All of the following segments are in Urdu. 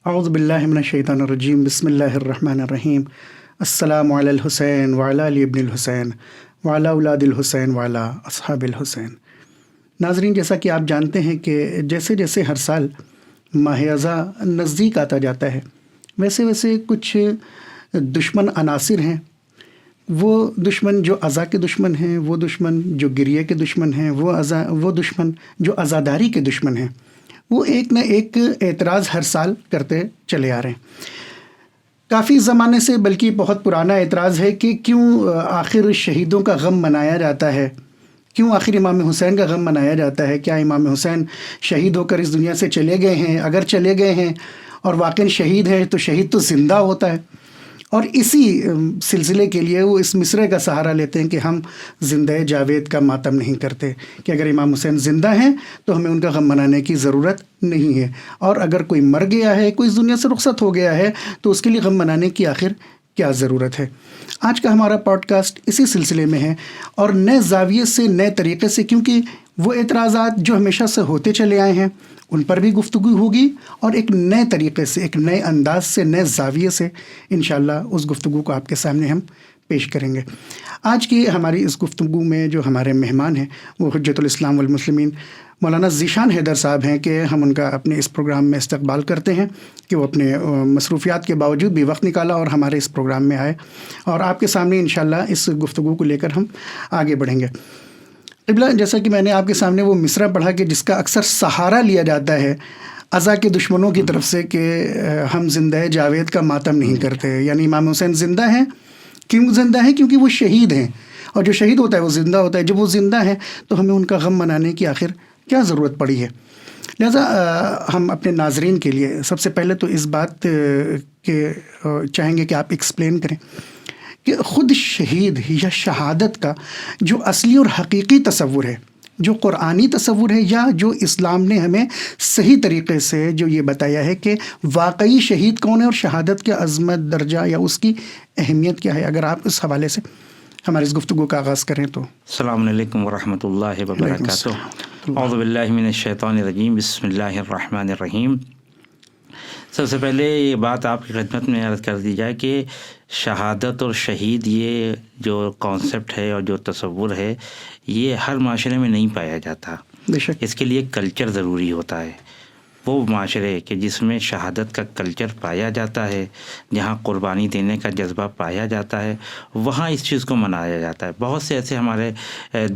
اعوذ باللہ من الشیطان الرجیم بسم اللہ الرحمن الرحیم السلام علی الحسین وعلی علی ابن الحسین وعلی اولاد الحسین وعلی اصحاب الحسین۔ ناظرین، جیسا کہ آپ جانتے ہیں کہ جیسے جیسے ہر سال ماہ اذا نزدیک آتا جاتا ہے، ویسے ویسے کچھ دشمن عناصر ہیں۔ وہ دشمن جو عزا کے دشمن ہیں، وہ دشمن جو گریہ کے دشمن ہیں، وہ دشمن جو عزاداری کے دشمن ہیں، وہ ایک نہ ایک اعتراض ہر سال کرتے چلے آ رہے ہیں۔ کافی زمانے سے، بلکہ بہت پرانا اعتراض ہے کہ کیوں آخر شہیدوں کا غم منایا جاتا ہے، کیوں آخر امام حسین کا غم منایا جاتا ہے؟ کیا امام حسین شہید ہو کر اس دنیا سے چلے گئے ہیں؟ اگر چلے گئے ہیں اور واقعی شہید ہیں تو شہید تو زندہ ہوتا ہے۔ اور اسی سلسلے کے لیے وہ اس مصرعے کا سہارا لیتے ہیں کہ ہم زندہ جاوید کا ماتم نہیں کرتے، کہ اگر امام حسین زندہ ہیں تو ہمیں ان کا غم منانے کی ضرورت نہیں ہے، اور اگر کوئی مر گیا ہے، کوئی اس دنیا سے رخصت ہو گیا ہے، تو اس کے لیے غم منانے کی آخر کیا ضرورت ہے؟ آج کا ہمارا پوڈ کاسٹ اسی سلسلے میں ہے، اور نئے زاویے سے، نئے طریقے سے، کیونکہ وہ اعتراضات جو ہمیشہ سے ہوتے چلے آئے ہیں ان پر بھی گفتگو ہوگی، اور ایک نئے طریقے سے، ایک نئے انداز سے، نئے زاویے سے انشاءاللہ اس گفتگو کو آپ کے سامنے ہم پیش کریں گے۔ آج کی ہماری اس گفتگو میں جو ہمارے مہمان ہیں وہ حجت الاسلام والمسلمین مولانا ذیشان حیدر صاحب ہیں، کہ ہم ان کا اپنے اس پروگرام میں استقبال کرتے ہیں کہ وہ اپنے مصروفیات کے باوجود بھی وقت نکالا اور ہمارے اس پروگرام میں آئے، اور آپ کے سامنے انشاءاللہ اس گفتگو کو لے کر ہم آگے بڑھیں گے۔ قبلہ، جیسا کہ میں نے آپ کے سامنے وہ مصرع پڑھا کہ جس کا اکثر سہارا لیا جاتا ہے عزا کے دشمنوں کی طرف سے، کہ ہم زندہ جاوید کا ماتم نہیں کرتے، یعنی امام حسین زندہ ہیں۔ کیوں زندہ ہیں؟ کیونکہ وہ شہید ہیں، اور جو شہید ہوتا ہے وہ زندہ ہوتا ہے۔ جب وہ زندہ ہیں تو ہمیں ان کا غم منانے کی آخر کیا ضرورت پڑی ہے؟ لہٰذا ہم اپنے ناظرین کے لیے سب سے پہلے تو اس بات کے چاہیں گے کہ آپ ایکسپلین کریں کہ خود شہید یا شہادت کا جو اصلی اور حقیقی تصور ہے، جو قرآنی تصور ہے، یا جو اسلام نے ہمیں صحیح طریقے سے جو یہ بتایا ہے کہ واقعی شہید کون ہے، اور شہادت کے عظمت، درجہ یا اس کی اہمیت کیا ہے، اگر آپ اس حوالے سے ہماری اس گفتگو کا آغاز کریں تو۔ السلام علیکم ورحمۃ اللہ وبرکاتہ۔ اعوذ باللہ من الشیطان الرجیم، بسم اللہ الرحمن الرحیم۔ سب سے پہلے یہ بات آپ کی خدمت میں عرض کر دی جائے کہ شہادت اور شہید، یہ جو کانسیپٹ ہے اور جو تصور ہے، یہ ہر معاشرے میں نہیں پایا جاتا۔ بے شک اس کے لیے کلچر ضروری ہوتا ہے۔ وہ معاشرے کہ جس میں شہادت کا کلچر پایا جاتا ہے، جہاں قربانی دینے کا جذبہ پایا جاتا ہے، وہاں اس چیز کو منایا جاتا ہے۔ بہت سے ایسے ہمارے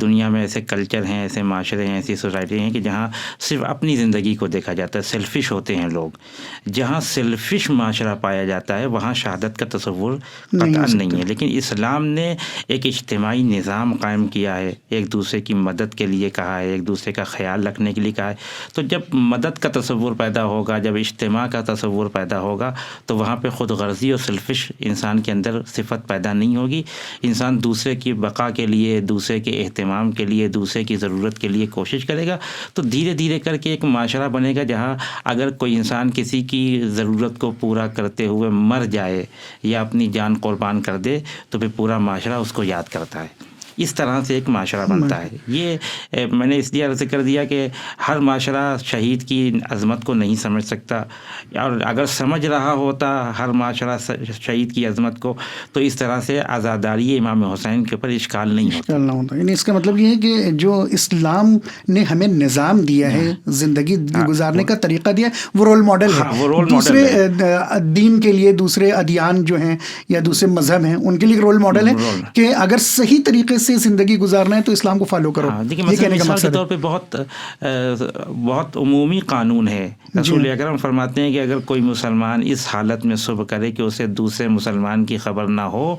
دنیا میں ایسے کلچر ہیں، ایسے معاشرے ہیں، ایسی سوسائٹی ہیں کہ جہاں صرف اپنی زندگی کو دیکھا جاتا ہے، سیلفش ہوتے ہیں لوگ۔ جہاں سیلفش معاشرہ پایا جاتا ہے وہاں شہادت کا تصور قطعاً نہیں ہے۔ لیکن اسلام نے ایک اجتماعی نظام قائم کیا ہے، ایک دوسرے کی مدد کے لیے کہا ہے، ایک دوسرے کا خیال رکھنے کے لیے کہا ہے۔ تو جب مدد کا تصور پیدا ہوگا، جب اجتماع کا تصور پیدا ہوگا، تو وہاں پہ خود غرضی اور سیلفش انسان کے اندر صفت پیدا نہیں ہوگی۔ انسان دوسرے کی بقا کے لیے، دوسرے کے اہتمام کے لیے، دوسرے کی ضرورت کے لیے کوشش کرے گا، تو دھیرے دھیرے کر کے ایک معاشرہ بنے گا جہاں اگر کوئی انسان کسی کی ضرورت کو پورا کرتے ہوئے مر جائے یا اپنی جان قربان کر دے تو پھر پورا معاشرہ اس کو یاد کرتا ہے۔ اس طرح سے ایک معاشرہ بنتا ہے۔ یہ میں نے اس لیے عرض کر دیا کہ ہر معاشرہ شہید کی عظمت کو نہیں سمجھ سکتا، اور اگر سمجھ رہا ہوتا ہر معاشرہ شہید کی عظمت کو، تو اس طرح سے عزاداری امام حسین کے اوپر اشکال نہیں ہوتا۔ یعنی اس کا مطلب یہ ہے کہ جو اسلام نے ہمیں نظام دیا ہے، زندگی گزارنے کا طریقہ دیا ہے، وہ رول ماڈل ہے دوسرے دین کے لیے، دوسرے ادیان جو ہیں یا دوسرے مذہب ہیں ان کے لیے رول ماڈل ہے کہ اگر صحیح طریقے سے زندگی گزارنا ہے تو اسلام کو فالو کرو۔ دیکھیں، مثال کے طور پہ بہت عمومی قانون ہے۔ رسول اکرم فرماتے ہیں کہ اگر کوئی مسلمان اس حالت میں صبح کرے کہ اسے دوسرے مسلمان کی خبر نہ ہو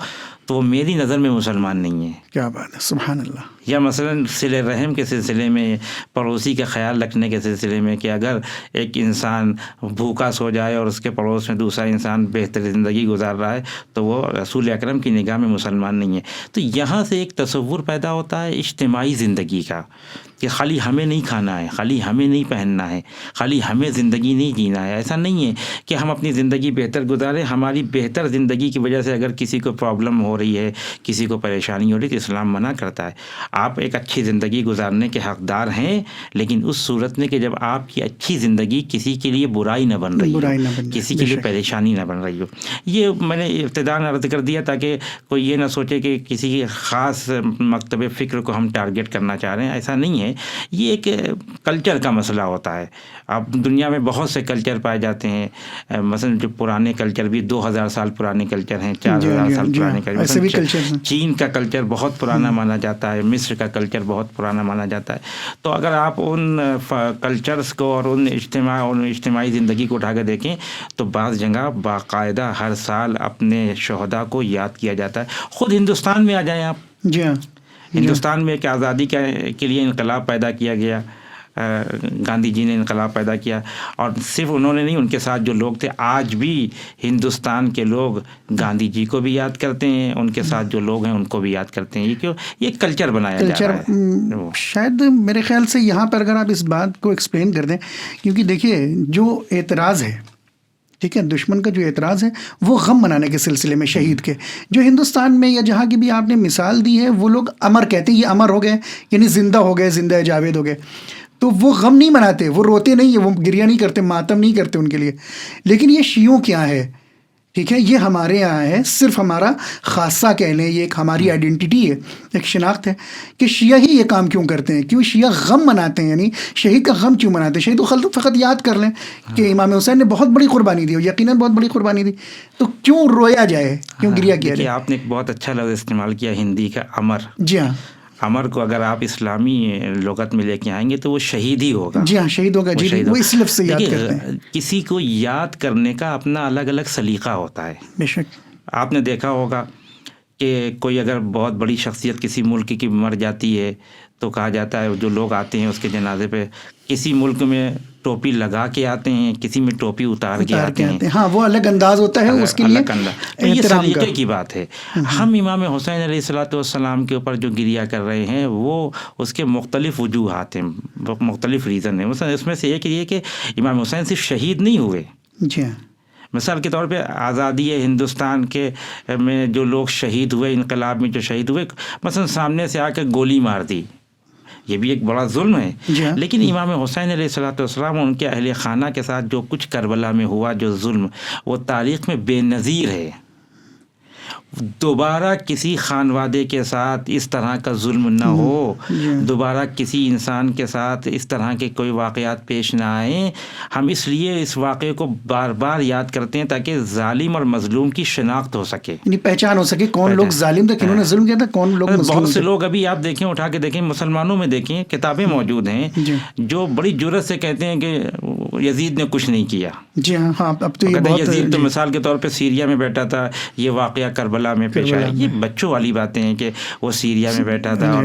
تو وہ میری نظر میں مسلمان نہیں ہے۔ کیا بات ہے، سبحان اللہ۔ یا مثلاً صلہ رحم کے سلسلے میں، پڑوسی کا خیال رکھنے کے سلسلے میں، کہ اگر ایک انسان بھوکا سو جائے اور اس کے پڑوس میں دوسرا انسان بہتر زندگی گزار رہا ہے تو وہ رسول اکرم کی نگاہ میں مسلمان نہیں ہے۔ تو یہاں سے ایک تصور پیدا ہوتا ہے اجتماعی زندگی کا، کہ خالی ہمیں نہیں کھانا ہے، خالی ہمیں نہیں پہننا ہے، خالی ہمیں زندگی نہیں جینا ہے. ایسا نہیں ہے کہ ہم اپنی زندگی بہتر گزاریں. ہماری بہتر زندگی کی وجہ سے اگر کسی کو پرابلم ہو رہی ہے، کسی کو پریشانی ہو رہی ہے، تو اسلام منع کرتا ہے. آپ ایک اچھی زندگی گزارنے کے حقدار ہیں، لیکن اس صورت میں کہ جب آپ کی اچھی زندگی کسی کے لیے برائی نہ بن رہی ہو، کسی کے لیے پریشانی نہ بن رہی ہو. یہ میں نے ابتداءً عرض کر دیا تاکہ کوئی یہ نہ سوچے کہ کسی خاص مکتب فکر کو ہم ٹارگٹ کرنا چاہ رہے ہیں. ایسا نہیں ہے. یہ ایک کلچر کا مسئلہ ہوتا ہے. اب دنیا میں بہت سے کلچر پائے جاتے ہیں. مثلا جو پرانے کلچر بھی 2000 سال پرانے کلچر ہیں، 4000 سال پرانے کلچر. چین کا کلچر بہت پرانا مانا جاتا ہے، مصر کا کلچر بہت پرانا مانا جاتا ہے. تو اگر آپ ان کلچرز کو اور ان اجتماعی زندگی کو اٹھا کے دیکھیں تو بعض جگہ باقاعدہ ہر سال اپنے شہداء کو یاد کیا جاتا ہے. خود ہندوستان میں آ جائیں آپ. جی ہاں. ہندوستان میں ایک آزادی کے لیے انقلاب پیدا کیا گیا. گاندھی جی نے انقلاب پیدا کیا، اور صرف انہوں نے نہیں، ان کے ساتھ جو لوگ تھے. آج بھی ہندوستان کے لوگ گاندھی جی کو بھی یاد کرتے ہیں، ان کے ساتھ جو لوگ ہیں ان کو بھی یاد کرتے ہیں. یہ کیوں؟ یہ کلچر بنایا جا رہا ہے. شاید میرے خیال سے یہاں پر اگر آپ اس بات کو ایکسپلین کر دیں، کیونکہ دیکھیے جو اعتراض ہے، ٹھیک ہے، دشمن کا جو اعتراض ہے وہ غم منانے کے سلسلے میں شہید کے، جو ہندوستان میں یا جہاں کی بھی آپ نے مثال دی ہے، وہ لوگ امر کہتے ہیں، یہ امر ہو گئے، یعنی زندہ ہو گئے، زندہ جاوید ہو گئے. تو وہ غم نہیں مناتے، وہ روتے نہیں ہیں، وہ گریہ نہیں کرتے، ماتم نہیں کرتے ان کے لیے. لیکن یہ شیعوں کیا ہے، ٹھیک ہے، یہ ہمارے یہاں ہے، صرف ہمارا خاصہ کہہ لیں، یہ ایک ہماری آئیڈینٹی ہے، ایک شناخت ہے کہ شیعہ ہی یہ کام کیوں کرتے ہیں. کیوں شیعہ غم مناتے ہیں، یعنی شہید کا غم کیوں مناتے ہیں؟ شہید کو فقط یاد کر لیں کہ امام حسین نے بہت بڑی قربانی دی، یقیناً بہت بڑی قربانی دی، تو کیوں رویا جائے، کیوں گریہ کیا جائے؟ آپ نے ایک بہت اچھا لفظ استعمال کیا ہندی کا، امر. جی ہاں. امر کو اگر آپ اسلامی لغت میں لے کے آئیں گے تو وہ شہید ہی ہوگا. جی ہاں، شہید ہوگا. جی، وہ اس لفظ سے یاد کرتے ہیں. کسی کو یاد کرنے کا اپنا الگ الگ سلیقہ ہوتا ہے. بے شک. آپ نے دیکھا ہوگا کہ کوئی اگر بہت بڑی شخصیت کسی ملک کی مر جاتی ہے تو کہا جاتا ہے جو لوگ آتے ہیں اس کے جنازے پہ، کسی ملک میں ٹوپی لگا کے آتے ہیں، کسی میں ٹوپی اتار کے آتے ہیں. ہاں، وہ الگ انداز ہوتا ہے اس کے لیے. تو یہ سلیقے کی بات ہے. ہم امام حسین علیہ الصلوۃ والسلام کے اوپر جو گریہ کر رہے ہیں وہ اس کے مختلف وجوہات ہیں، مختلف ریزن ہیں. مثلا اس میں سے ایک یہ کہ امام حسین صرف شہید نہیں ہوئے. جی ہاں. مثال کے طور پہ آزادی ہندوستان کے میں جو لوگ شہید ہوئے، انقلاب میں جو شہید ہوئے، مثلا سامنے سے آ کے گولی مار دی، یہ بھی ایک بڑا ظلم ہے. لیکن امام حسین علیہ الصلوۃ والسلام اور ان کے اہل خانہ کے ساتھ جو کچھ کربلا میں ہوا، جو ظلم، وہ تاریخ میں بے نظیر ہے. دوبارہ کسی خانوادے کے ساتھ اس طرح کا ظلم نہ ہو، دوبارہ کسی انسان کے ساتھ اس طرح کے کوئی واقعات پیش نہ آئیں. ہم اس لیے اس واقعے کو بار بار یاد کرتے ہیں تاکہ ظالم اور مظلوم کی شناخت ہو سکے، یعنی پہچان ہو سکے کون لوگ ظالم تھے، کنہوں نے ظلم کیا تھا، کون لوگ مظلوم تھے. بہت سے لوگ ابھی آپ دیکھیں، اٹھا کے دیکھیں، مسلمانوں میں دیکھیں، کتابیں موجود ہیں جو بڑی جرأت سے کہتے ہیں کہ یزید نے کچھ نہیں کیا. جی ہاں. اب تو یہ بہت، یزید تو مثال کے طور پہ سیریا میں بیٹھا تھا، یہ واقعہ کربلا میں پیش آیا. یہ بچوں والی باتیں ہیں کہ وہ سیریا میں بیٹھا تھا، اور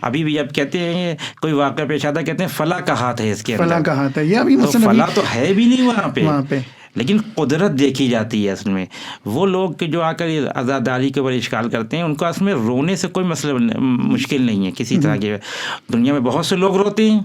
ابھی بھی اب کہتے ہیں کوئی واقعہ پیش آتا، کہتے ہیں فلاں کا ہاتھ ہے اس کے اندر. فلاں کا ہاتھ ہے، یہ ابھی فلاں تو ہے بھی نہیں وہاں پہ، لیکن قدرت دیکھی جاتی ہے. اصل میں وہ لوگ کہ جو آ کر عزاداری کے اوپر اشکال کرتے ہیں، ان کو اصل میں رونے سے کوئی مسئلہ مشکل نہیں ہے کسی طرح کے. دنیا میں بہت سے لوگ روتے ہیں،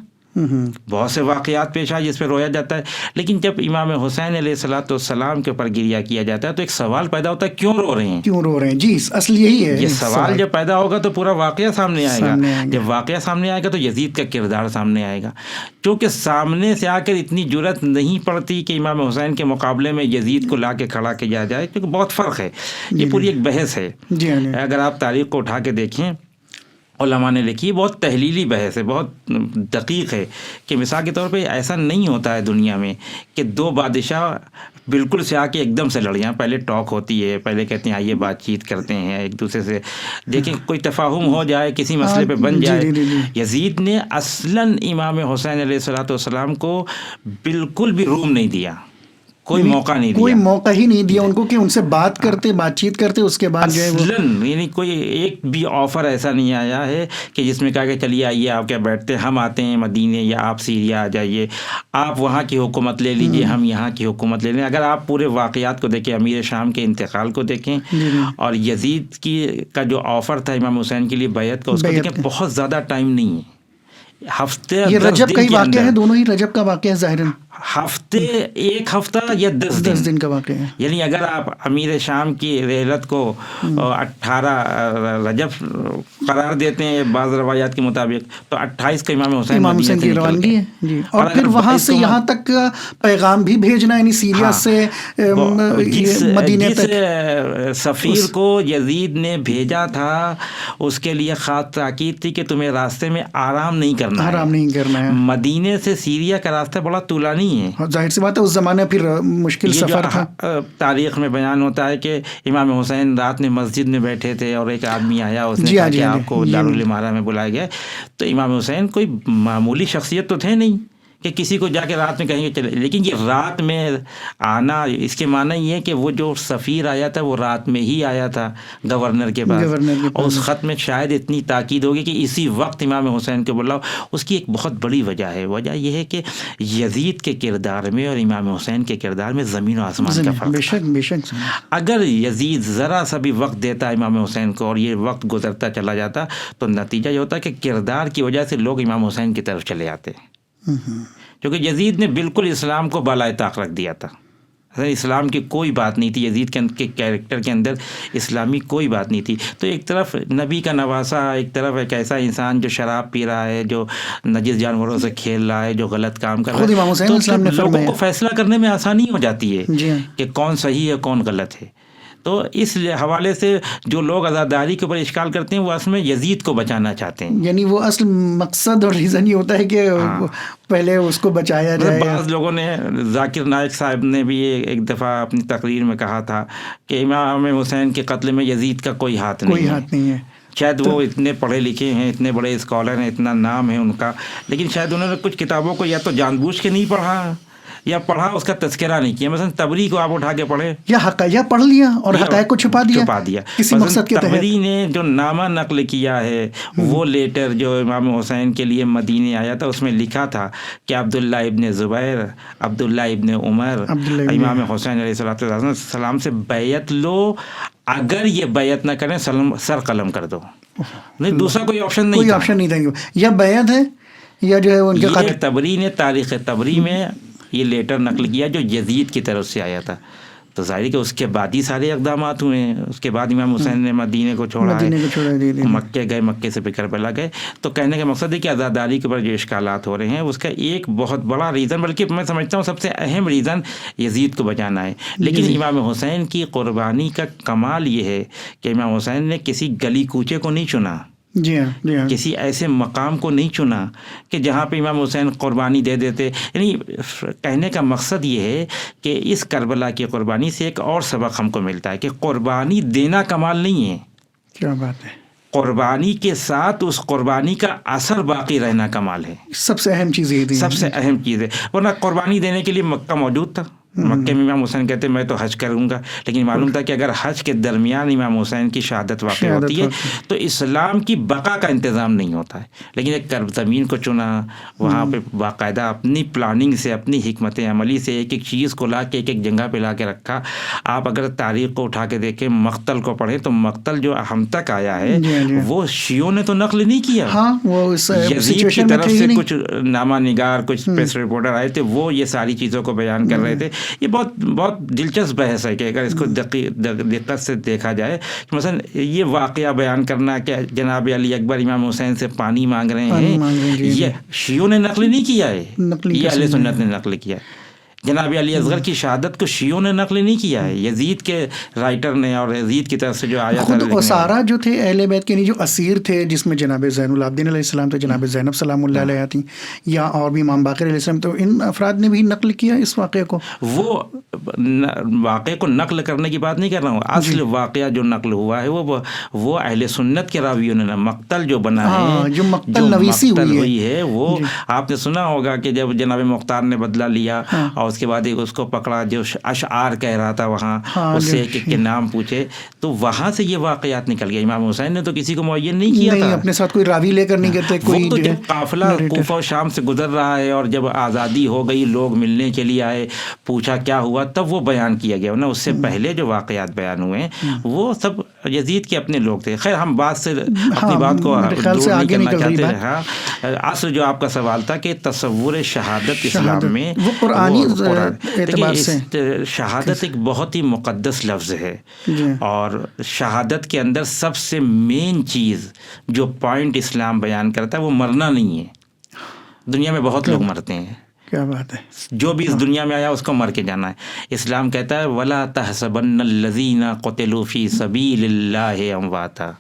بہت سے واقعات پیش آئے جس پہ رویا جاتا ہے، لیکن جب امام حسین علیہ الصلوۃ والسلام کے اوپر گریہ کیا جاتا ہے تو ایک سوال پیدا ہوتا ہے، کیوں رو رہے ہیں، کیوں رو رہے ہیں. جی، اصل یہی ہے. یہ سوال جب پیدا ہوگا تو پورا واقعہ سامنے آئے گا. جب واقعہ سامنے آئے گا تو یزید کا کردار سامنے آئے گا، کیونکہ سامنے سے آ کر اتنی جرأت نہیں پڑتی کہ امام حسین کے مقابلے میں یزید کو لا کے کھڑا کیا جائے، کیونکہ بہت فرق ہے. یہ پوری ایک بحث ہے. اگر آپ تاریخ کو اٹھا کے دیکھیں، علماء نے لکھی، بہت تحلیلی بحث ہے، بہت دقیق ہے، کہ مثال کے طور پہ ایسا نہیں ہوتا ہے دنیا میں کہ دو بادشاہ بالکل سے آ کے ایک دم سے لڑ جائیں. پہلے ٹاک ہوتی ہے، پہلے کہتے ہیں آئیے بات چیت کرتے ہیں ایک دوسرے سے، دیکھیں کوئی تفاہم ہو جائے، کسی مسئلے پہ بن جائے. یزید نے اصلاً امام حسین علیہ الصلوۃ والسلام کو بالکل بھی روم نہیں دیا، کوئی موقع نہیں دیا، کوئی موقع ہی نہیں دیا ان کو کہ ان سے بات کرتے، بات چیت کرتے. اس کے بعد جو ہے اصلاً یعنی کوئی ایک بھی آفر ایسا نہیں آیا ہے کہ جس میں کہا کہ چلیے آئیے آپ کیا بیٹھتے ہیں، ہم آتے ہیں مدینے یا آپ سیریا آ جائیے، آپ وہاں کی حکومت لے لیجیے، ہم یہاں کی حکومت لے لیں. اگر آپ پورے واقعات کو دیکھیں، امیر شام کے انتقال کو دیکھیں اور یزید کا جو آفر تھا امام حسین کے لیے بیعت کا، اس کو دیکھیں، بہت زیادہ ٹائم نہیں ہے، ہفتے یہ 10 رجب دن کا ہی کے واقعہ اندر، ہے، دونوں ہی رجب کا واقعہ ہے ظاہراً، ہفتے ایک ہفتہ یا 10 10 دن کا واقعہ ہے. یعنی اگر آپ امیر شام کی رحلت کو 18 رجب قرار دیتے ہیں بعض روایات کے مطابق، تو 28 کو امام حسین امام مدینہ حسین سے کی نکل روانگی گئے. ہے جی. اور پھر اگر وہاں اس سے کو یہاں تک پیغام بھی بھیجنا، یعنی سیریا سے مدینے جس تک. سفیر کو یزید نے بھیجا تھا اس کے لیے خاص تاکید تھی کہ تمہیں راستے میں آرام نہیں کرنا آرام نہیں کرنا ہے. مدینے سے سیریا کا راستہ بڑا طولانی ہے. ظاہر سی بات ہے اس زمانے پھر مشکل یہ سفر تھا. تاریخ میں بیان ہوتا ہے کہ امام حسین رات میں مسجد میں بیٹھے تھے اور ایک آدمی آیا، اس نے جی کہا ہاں کہ جی آپ کو دارالامارہ میں بلایا گیا. تو امام حسین کوئی معمولی شخصیت تو تھے نہیں کہ کسی کو جا کے رات میں کہیں گے چلے، لیکن یہ رات میں آنا اس کے معنی یہ ہے کہ وہ جو سفیر آیا تھا وہ رات میں ہی آیا تھا گورنر کے پاس، اور اس خط میں شاید اتنی تاکید ہوگی کہ اسی وقت امام حسین کو بلاؤ. اس کی ایک بہت بڑی وجہ ہے، وجہ یہ ہے کہ یزید کے کردار میں اور امام حسین کے کردار میں زمین و آسمان کا فرق تھا. بے شک اگر یزید ذرا سا بھی وقت دیتا امام حسین کو اور یہ وقت گزرتا چلا جاتا تو نتیجہ یہ ہوتا کہ کردار کی وجہ سے لوگ امام حسین کی طرف چلے آتے، کیونکہ یزید نے بالکل اسلام کو بالائے طاق رکھ دیا تھا. اسلام کی کوئی بات نہیں تھی، یزید کے کیریکٹر کے اندر اسلامی کوئی بات نہیں تھی. تو ایک طرف نبی کا نواسا، ایک طرف ایک ایسا انسان جو شراب پی رہا ہے، جو نجس جانوروں سے کھیل رہا ہے، جو غلط کام کر رہا ہے، تو لوگوں کو فیصلہ کرنے میں آسانی ہو جاتی ہے کہ کون صحیح ہے کون غلط ہے. تو اس حوالے سے جو لوگ عزاداری کے اوپر اشکال کرتے ہیں وہ اصل میں یزید کو بچانا چاہتے ہیں، یعنی وہ اصل مقصد اور ریزن یہ ہوتا ہے کہ پہلے اس کو بچایا جائے. بعض لوگوں نے، ذاکر نائک صاحب نے بھی ایک دفعہ اپنی تقریر میں کہا تھا کہ امام حسین کے قتل میں یزید کا کوئی ہاتھ نہیں ہے. شاید وہ اتنے پڑھے لکھے ہیں، اتنے بڑے اسکالر ہیں، اتنا نام ہے ان کا، لیکن شاید انہوں نے کچھ کتابوں کو یا تو جان بوجھ کے نہیں پڑھا یا پڑھا اس کا تذکرہ نہیں کیا. مثلا تبری کو آپ اٹھا کے پڑھے یا حقائق پڑھ لیا اور حقائق کو چھپا دیا کسی مقصد کے تحت. تبری نے جو نامہ نقل کیا ہے وہ لیٹر جو امام حسین کے لیے مدینے آیا تھا اس میں لکھا تھا کہ عبداللہ ابن زبیر، عبداللہ ابن عمر امام حسین علیہ السلام سے بیعت لو، اگر یہ بیعت نہ کریں سر قلم کر دو. نہیں، دوسرا کوئی آپشن نہیں تھا، یا بیعت ہے یا جو ہے ان کے قتل. تبری نے تاریخ تبری میں یہ لیٹر نقل کیا جو یزید کی طرف سے آیا تھا. تو ظاہر کہ اس کے بعد ہی سارے اقدامات ہوئے ہیں. اس کے بعد امام حسین نے مدینے کو چھوڑا ہے، مکے گئے، مکے سے کربلا گئے. تو کہنے کا مقصد ہے کہ عزاداری کے اوپر جو اشکالات ہو رہے ہیں اس کا ایک بہت بڑا ریزن، بلکہ میں سمجھتا ہوں سب سے اہم ریزن یزید کو بچانا ہے. لیکن امام حسین کی قربانی کا کمال یہ ہے کہ امام حسین نے کسی گلی کوچے کو نہیں چنا، جی ہاں کسی ایسے مقام کو نہیں چنا کہ جہاں پہ امام حسین قربانی دے دیتے. یعنی کہنے کا مقصد یہ ہے کہ اس کربلا کی قربانی سے ایک اور سبق ہم کو ملتا ہے کہ قربانی دینا کمال نہیں ہے، کیا بات ہے، قربانی کے ساتھ اس قربانی کا اثر باقی رہنا کمال ہے. سب سے اہم چیز یہ تھی، سب سے اہم چیز ہے. ورنہ قربانی دینے کے لیے مکہ موجود تھا، مکے میں امام حسین کہتے میں تو حج کروں گا، لیکن معلوم تھا کہ اگر حج کے درمیان امام حسین کی شہادت واقع ہوتی ہے تو اسلام کی بقا کا انتظام نہیں ہوتا ہے. لیکن ایک زمین کو چنا، وہاں پہ باقاعدہ اپنی پلاننگ سے، اپنی حکمت عملی سے ایک ایک چیز کو لا کے ایک جگہ پہ لا کے رکھا. آپ اگر تاریخ کو اٹھا کے دیکھیں، مقتل کو پڑھیں تو مقتل جو ہم تک آیا ہے وہ شیعوں نے تو نقل نہیں کیا. یزید کی طرف سے کچھ نامہ نگار، کچھ پریس رپورٹر آئے تھے، وہ یہ ساری چیزوں کو بیان کر رہے تھے. یہ بہت دلچسپ بحث ہے کہ اگر اس کو دقت سے دیکھا جائے، مثلا یہ واقعہ بیان کرنا کہ جناب علی اکبر امام حسین سے پانی مانگ رہے ہیں، یہ شیعوں نے نقل نہیں کیا ہے، یہ اہل سنت نے نقل کیا ہے. جناب علی اصغر کی شہادت کو شیعوں نے نقل نہیں کیا ہے، یزید کے رائٹر نے اور یزید کی طرف سے جو آیا تھا. خود اسارا جو تھے اہل بیت کے جو اسیر تھے، جس میں جناب زین العابدین علیہ السلام تھے، جناب زینب سلام اللہ علیہ تھیں، یا اور بھی امام باقر علیہ السلام، تو ان افراد نے بھی نقل کیا اس واقعے کو. وہ واقعے کو نقل کرنے کی بات نہیں کر رہا ہوں، اصل واقعہ جو نقل ہوا ہے وہ اہل سنت کے راویوں نے، مقتل جو بنا ہے، جو مقتل نویسی ہوئی ہے، وہ آپ نے سنا ہوگا کہ جب جناب مختار نے بدلہ لیا اور اس کے بعد اس کو پکڑا، جو اشعار کہہ رہا تھا وہاں، اس سے ایک ایک کے نام پوچھے، تو وہاں سے یہ واقعات نکل گئے. امام حسین نے تو کسی کو معین نہیں کیا تھا، اپنے ساتھ کوئی راوی لے کر نہیں گئے. کوئی تو جب قافلہ کوفہ و شام سے گزر رہا ہے اور جب آزادی ہو گئی، لوگ ملنے کے لیے آئے، پوچھا کیا ہوا، تب وہ بیان کیا گیا. نا اس سے پہلے جو واقعات بیان ہوئے ہیں وہ سب یزید کے اپنے لوگ تھے. خیر ہم بات سے اپنی ہاں، بات کو میرے خیال سے دور نہیں آگے کرنا نکل رہی چاہتے. بات. ہاں اصل جو آپ کا سوال تھا کہ تصور شہادت اسلام میں وہ قرآنی دیکھیے اعتبار سے شہادت ایک بہت ہی مقدس لفظ ہے. جی اور شہادت کے اندر سب سے مین چیز جو پوائنٹ اسلام بیان کرتا ہے وہ مرنا نہیں ہے. دنیا میں بہت لوگ مرتے ہیں, کیا بات ہے. جو بھی اس دنیا میں آیا اس کو مر کے جانا ہے. اسلام کہتا ہے وَلَا تَحْسَبَنَّ الَّذِينَ قُتِلُوا فِي سَبِيلِ اللَّهِ أَمْوَاتًا.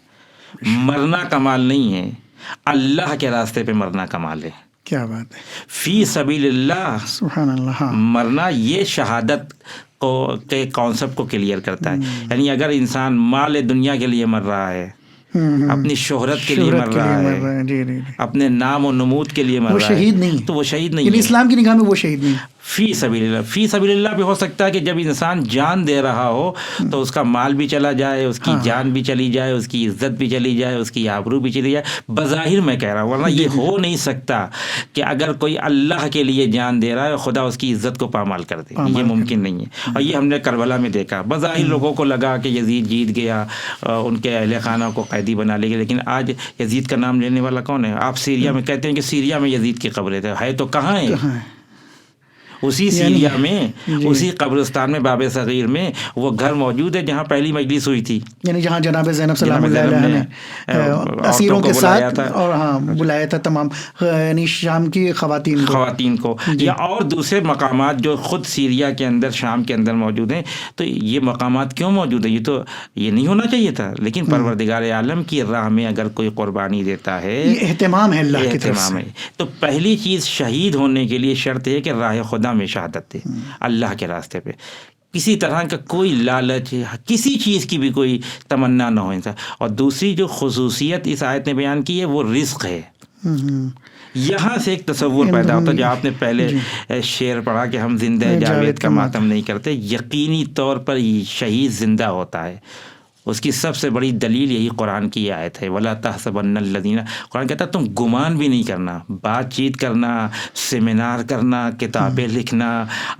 مرنا کمال نہیں ہے, اللہ کے راستے پہ مرنا کمال ہے. کیا بات ہے. فی سبیل اللہ, سبحان اللہ. ہاں مرنا یہ شہادت کو کے کانسیپٹ کو کلیئر کرتا ہے. یعنی اگر انسان مال دنیا کے لیے مر رہا ہے, اپنی شہرت کے لیے مر رہا ہے, جی جی اپنے نام و نمود کے لیے مر وہ رہا ہے, شہید نہیں, تو وہ شہید نہیں یعنی ہے. اسلام کی نگاہ میں وہ شہید نہیں. فی سبیل اللہ, فی سبیل اللہ بھی ہو سکتا ہے کہ جب انسان جان دے رہا ہو تو اس کا مال بھی چلا جائے, اس کی جان بھی چلی جائے, اس کی عزت بھی چلی جائے, اس کی آبرو بھی چلی جائے. بظاہر میں کہہ رہا ہوں, ورنہ یہ ہو نہیں سکتا کہ اگر کوئی اللہ کے لیے جان دے رہا ہے خدا اس کی عزت کو پامال کر دے. یہ ممکن نہیں ہے. اور یہ ہم نے کربلا میں دیکھا. بظاہر لوگوں کو لگا کہ یزید جیت گیا, ان کے اہل خانہ کو قیدی بنا لے گیا, لیکن آج یزید کا نام لینے والا کون ہے؟ آپ سیریا میں کہتے ہیں کہ سیریا میں یزید کی قبریں تھے, ہے تو کہاں ہے؟ اسی سیریا میں, اسی قبرستان میں, باب صغیر میں وہ گھر موجود ہے جہاں پہلی مجلس ہوئی تھی, یعنی جہاں جناب زینب سلام اللہ علیہ نے اسیروں کے ساتھ اور ہاں بلایا تھا تمام یعنی شام کی خواتین کو یا اور دوسرے مقامات جو خود سیریا کے اندر شام کے اندر موجود ہیں. تو یہ مقامات کیوں موجود ہیں؟ یہ تو یہ نہیں ہونا چاہیے تھا, لیکن پروردگار عالم کی راہ میں اگر کوئی قربانی دیتا ہے, یہ اہتمام ہے اللہ کی طرف سے. تو پہلی چیز شہید ہونے کے لیے شرط ہے کہ راہ خدا میں شہادت دے, اللہ کے راستے پہ. کسی طرح کا کوئی لالچ, کسی چیز کی بھی کوئی تمنا نہ ہو انسان. اور دوسری جو خصوصیت اس آیت نے بیان کی ہے وہ رزق ہے. یہاں سے ایک تصور پیدا ہوتا ہے, جو آپ نے پہلے شعر پڑھا کہ ہم زندہ جاوید کا ماتم نہیں کرتے. یقینی طور پر شہید زندہ ہوتا ہے. اس کی سب سے بڑی دلیل یہی قرآن کی آیت ہے, وَلَا تَحْسَبَنَّ الَّذِينَ. قرآن کہتا ہے تم گمان بھی نہیں کرنا, بات چیت کرنا, سیمینار کرنا, کتابیں لکھنا,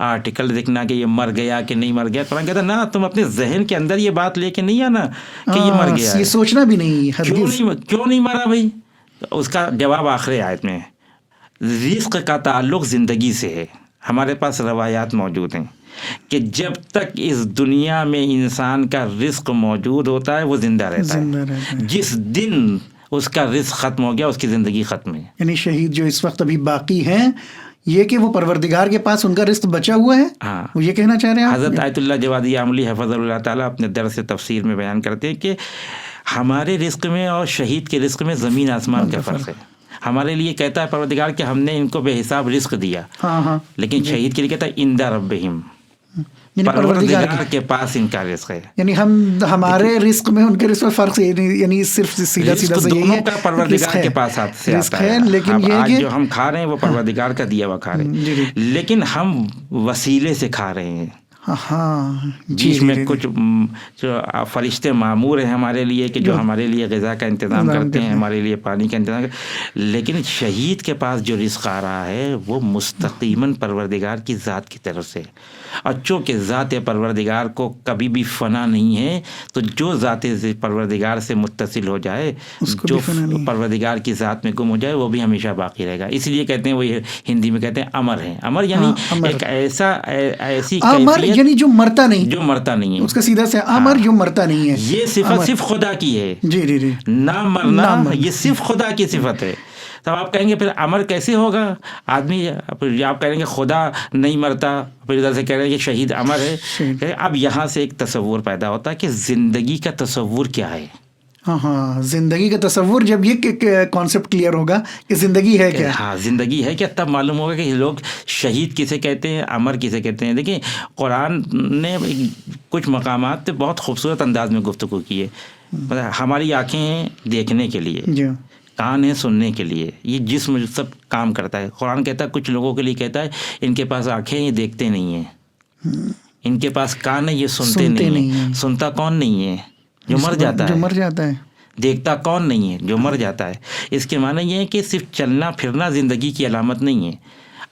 آرٹیکل لکھنا کہ یہ مر گیا کہ نہیں مر گیا. قرآن کہتا ہے نہ, تم اپنے ذہن کے اندر یہ بات لے کے نہیں آنا کہ یہ مر گیا ہے. یہ سوچنا بھی نہیں, کیوں نہیں مرا بھائی. اس کا جواب آخری آیت میں, رزق کا تعلق زندگی سے ہے. ہمارے پاس روایات موجود ہیں کہ جب تک اس دنیا میں انسان کا رزق موجود ہوتا ہے وہ زندہ رہتا ہے. جس دن اس کا رزق ختم ہو گیا اس کی زندگی ختم ہے. یعنی شہید جو اس وقت ابھی باقی ہیں یہ کہ وہ پروردگار کے پاس ان کا رزق بچا ہوا ہے, ہاں وہ یہ کہنا چاہ رہے ہیں. حضرت آیت اللہ جوادی عاملی حفظ اللہ تعالیٰ اپنے درس تفسیر میں بیان کرتے ہیں کہ ہمارے رزق میں اور شہید کے رزق میں زمین آسمان کا فرق ہے. ہمارے لیے کہتا ہے پروردگار کہ ہم نے ان کو بے حساب رزق دیا, لیکن شہید کے لیے کہتا ہے عند ربہم, پروردگار کے پاس ان کا رزق ہے. یعنی ہمارے رزق میں ان کے رزق میں فرق ہے, یعنی صرف سیدھا سے یہی ہے کا پروردگار کے پاس سے آتا ہے. لیکن آج جو ہم کھا رہے ہیں وہ پروردگار کا دیا ہوا کھا رہے ہیں, لیکن ہم وسیلے سے کھا رہے ہیں. بیچ میں کچھ فرشتے معمور ہیں ہمارے لیے کہ جو ہمارے لیے غذا کا انتظام کرتے ہیں, ہمارے لیے پانی کا انتظام کرتے ہیں. لیکن شہید کے پاس جو رزق آ رہا ہے وہ مستقیماً پروردگار کی ذات کی طرف سے. اور چونکہ ذات پروردگار کو کبھی بھی فنا نہیں ہے, تو جو ذات پروردگار سے متصل ہو جائے, جو پروردگار کی ذات میں گم ہو جائے, وہ بھی ہمیشہ باقی رہے گا. اس لیے کہتے ہیں, وہ ہندی میں کہتے ہیں امر ہے. امر یعنی ایک ایسی کیفیت یعنی جو مرتا نہیں ہے, اس کا سیدھا سے امر جو مرتا نہیں ہے. یہ صفت صرف خدا کی ہے. جی نہ مرنا یہ صرف خدا کی صفت ہے. تب آپ کہیں گے پھر امر کیسے ہوگا آدمی؟ آپ کہیں گے خدا نہیں مرتا, پھر ادھر سے کہہ رہے ہیں کہ شہید امر ہے. اب یہاں سے ایک تصور پیدا ہوتا ہے کہ زندگی کا تصور کیا ہے. ہاں زندگی کا تصور, جب یہ کانسیپٹ کلیئر ہوگا کہ زندگی ہے کیا. ہاں زندگی ہے کیا, تب معلوم ہوگا کہ لوگ شہید کسے کہتے ہیں, امر کسے کہتے ہیں. دیکھیں قرآن نے کچھ مقامات پہ بہت خوبصورت انداز میں گفتگو کی ہے. ہماری آنکھیں ہیں دیکھنے کے لیے, کان ہے سننے کے لیے, یہ جسم سب کام کرتا ہے. قرآن کہتا ہے کچھ لوگوں کے لیے کہتا ہے ان کے پاس آنکھیں یہ دیکھتے نہیں ہیں, ان کے پاس کان ہے یہ سنتے نہیں ہیں. سنتا کون نہیں ہے؟ جو مر جاتا ہے. دیکھتا کون نہیں ہے؟ جو مر جاتا ہے. اس کے معنی یہ ہے کہ صرف چلنا پھرنا زندگی کی علامت نہیں ہے.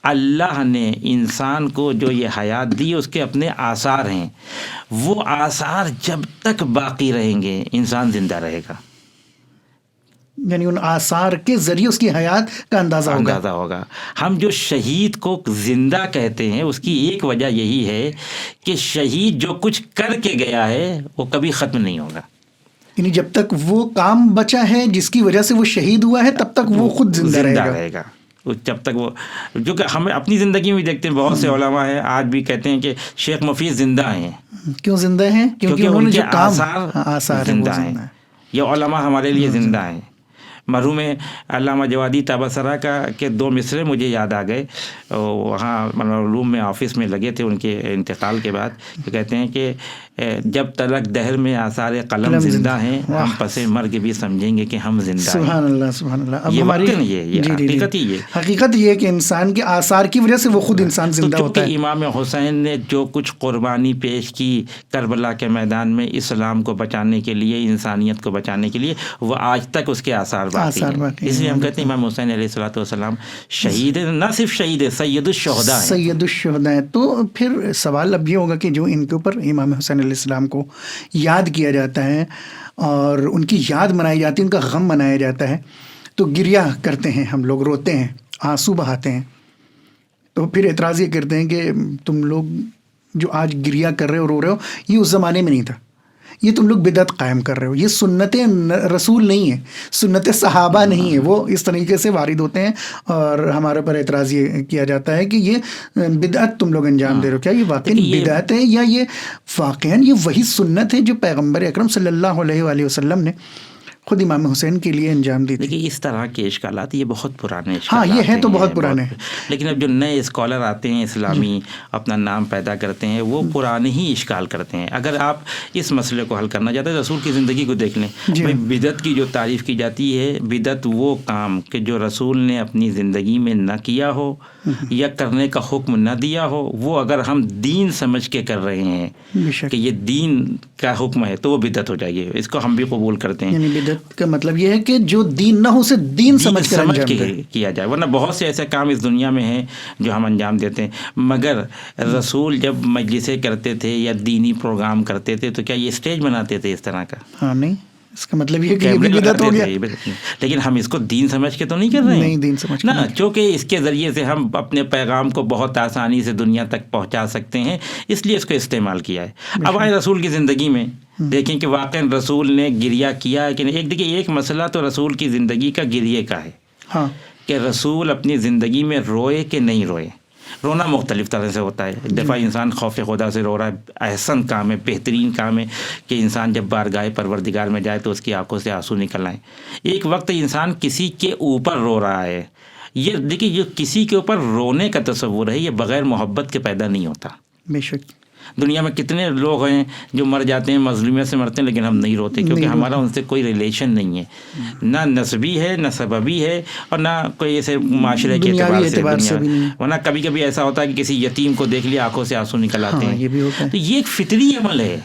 اللہ نے انسان کو جو یہ حیات دی اس کے اپنے آثار ہیں، وہ آثار جب تک باقی رہیں گے انسان زندہ رہے گا، یعنی ان آثار کے ذریعے اس کی حیات کا اندازہ ہوگا۔ ہم جو شہید کو زندہ کہتے ہیں اس کی ایک وجہ یہی ہے کہ شہید جو کچھ کر کے گیا ہے وہ کبھی ختم نہیں ہوگا، یعنی جب تک وہ کام بچا ہے جس کی وجہ سے وہ شہید ہوا ہے تب تک وہ خود زندہ رہے گا۔ جب تک وہ، جو کہ ہمیں اپنی زندگی میں دیکھتے ہیں، بہت سے علماء ہیں آج بھی کہتے ہیں کہ شیخ مفید زندہ ہیں۔ کیوں زندہ ہیں؟ کیونکہ انہوں نے جو آثار زندہ ہیں، یہ علماء ہمارے لیے زندہ ہیں۔ مرحوم علامہ جوادی تابصرہ کا کے 2 مصرے مجھے یاد آ گئے، وہاں علوم میں آفس میں لگے تھے ان کے انتقال کے بعد، کہ کہتے ہیں کہ جب تلک دہر میں آثار قلم زندہ ہیں، ہم پس مرگ بھی سمجھیں گے کہ ہم زندہ ہیں۔ سبحان اللہ، سبحان اللہ۔ اب یہ ہماری حقیقت یہ ہے کہ انسان کے آثار کی وجہ سے وہ خود انسان زندہ ہوتا ہے۔ امام حسین نے جو کچھ قربانی پیش کی کربلا کے میدان میں اسلام کو بچانے کے لیے، انسانیت کو بچانے کے لیے، وہ آج تک اس کے آثار باقی ہیں۔ اس لیے ہم کہتے ہیں امام حسین علیہ الصلوۃ والسلام شہید، نہ صرف شہید ہے، سید الشہداء ہیں۔ سید الشہداء ہیں۔ تو پھر سوال اب یہ ہوگا کہ جو ان کے اوپر امام حسین علیہ السلام کو یاد کیا جاتا ہے اور ان کی یاد منائی جاتی ہے، ان کا غم منایا جاتا ہے، تو گریہ کرتے ہیں ہم لوگ، روتے ہیں، آنسو بہاتے ہیں، تو پھر اعتراض یہ کرتے ہیں کہ تم لوگ جو آج گریہ کر رہے ہو، رو رہے ہو، یہ اس زمانے میں نہیں تھا، یہ تم لوگ بدعت قائم کر رہے ہو، یہ سنت رسول نہیں ہے، سنت صحابہ نہیں ہے۔ وہ اس طریقے سے وارد ہوتے ہیں اور ہمارے پر اعتراض یہ کیا جاتا ہے کہ یہ بدعت تم لوگ انجام دے رہے ہو۔ کیا یہ واقعی بدعت ہے یا یہ واقعاً یہ وہی سنت ہے جو پیغمبر اکرم صلی اللہ علیہ وآلہ وسلم نے خود امام حسین کے لیے انجام دی تھی؟ لیکن اس طرح کے اشکالات یہ بہت پرانے اشکالات ہاں، یہ ہیں تو بہت پرانے ہیں، لیکن اب جو نئے اسکالر آتے ہیں اسلامی، اپنا نام پیدا کرتے ہیں، وہ پرانے ہی اشکال کرتے ہیں۔ اگر آپ اس مسئلے کو حل کرنا چاہتے ہیں رسول کی زندگی کو دیکھ لیں۔ بدعت کی جو تعریف کی جاتی ہے، بدعت وہ کام کہ جو رسول نے اپنی زندگی میں نہ کیا ہو یا کرنے کا حکم نہ دیا ہو، وہ اگر ہم دین سمجھ کے کر رہے ہیں کہ یہ دین کا حکم ہے تو وہ بدعت ہو جائے گی، اس کو ہم بھی قبول کرتے ہیں۔ یعنی بدعت کا مطلب یہ ہے کہ جو دین نہ ہو اسے دین سمجھ کے کیا جائے، ورنہ بہت سے ایسے کام اس دنیا میں ہیں جو ہم انجام دیتے ہیں، مگر رسول جب مجلسیں کرتے تھے یا دینی پروگرام کرتے تھے تو کیا یہ اسٹیج بناتے تھے اس طرح کا؟ ہاں، نہیں، اس کا مطلب یہ کہ یہ بھی بدعت ہو گیا۔ لیکن ہم اس کو دین سمجھ کے تو نہیں کر رہے ہیں، نہیں دین سمجھ کے نا، چونکہ اس کے ذریعے سے ہم اپنے پیغام کو بہت آسانی سے دنیا تک پہنچا سکتے ہیں، اس لیے اس کو استعمال کیا ہے۔ اب آئے رسول کی زندگی میں دیکھیں کہ واقعا رسول نے گریہ کیا کہ نہیں۔ ایک مسئلہ تو رسول کی زندگی کا گریے کا ہے، ہاں، کہ رسول اپنی زندگی میں روئے کہ نہیں روئے۔ رونا مختلف طرح سے ہوتا ہے، ایک دفعہ انسان خوف خدا سے رو رہا ہے، احسن کام ہے، بہترین کام ہے کہ انسان جب بارگاہ پروردگار میں جائے تو اس کی آنکھوں سے آنسو نکل آئیں۔ ایک وقت انسان کسی کے اوپر رو رہا ہے، یہ دیکھیے جو کسی کے اوپر رونے کا تصور ہے یہ بغیر محبت کے پیدا نہیں ہوتا۔ بے شک دنیا میں کتنے لوگ ہیں جو مر جاتے ہیں، مظلومیت سے مرتے ہیں، لیکن ہم نہیں روتے کیونکہ ہمارا ان سے کوئی ریلیشن نہیں ہے، نہ نسبی ہے نہ سببی ہے اور نہ کوئی ایسے معاشرے کے اعتبار سے، ورنہ کبھی کبھی ایسا ہوتا ہے کہ کسی یتیم کو دیکھ لیا آنکھوں سے آنسو نکل آتے ہیں۔ تو یہ ایک فطری عمل ہے،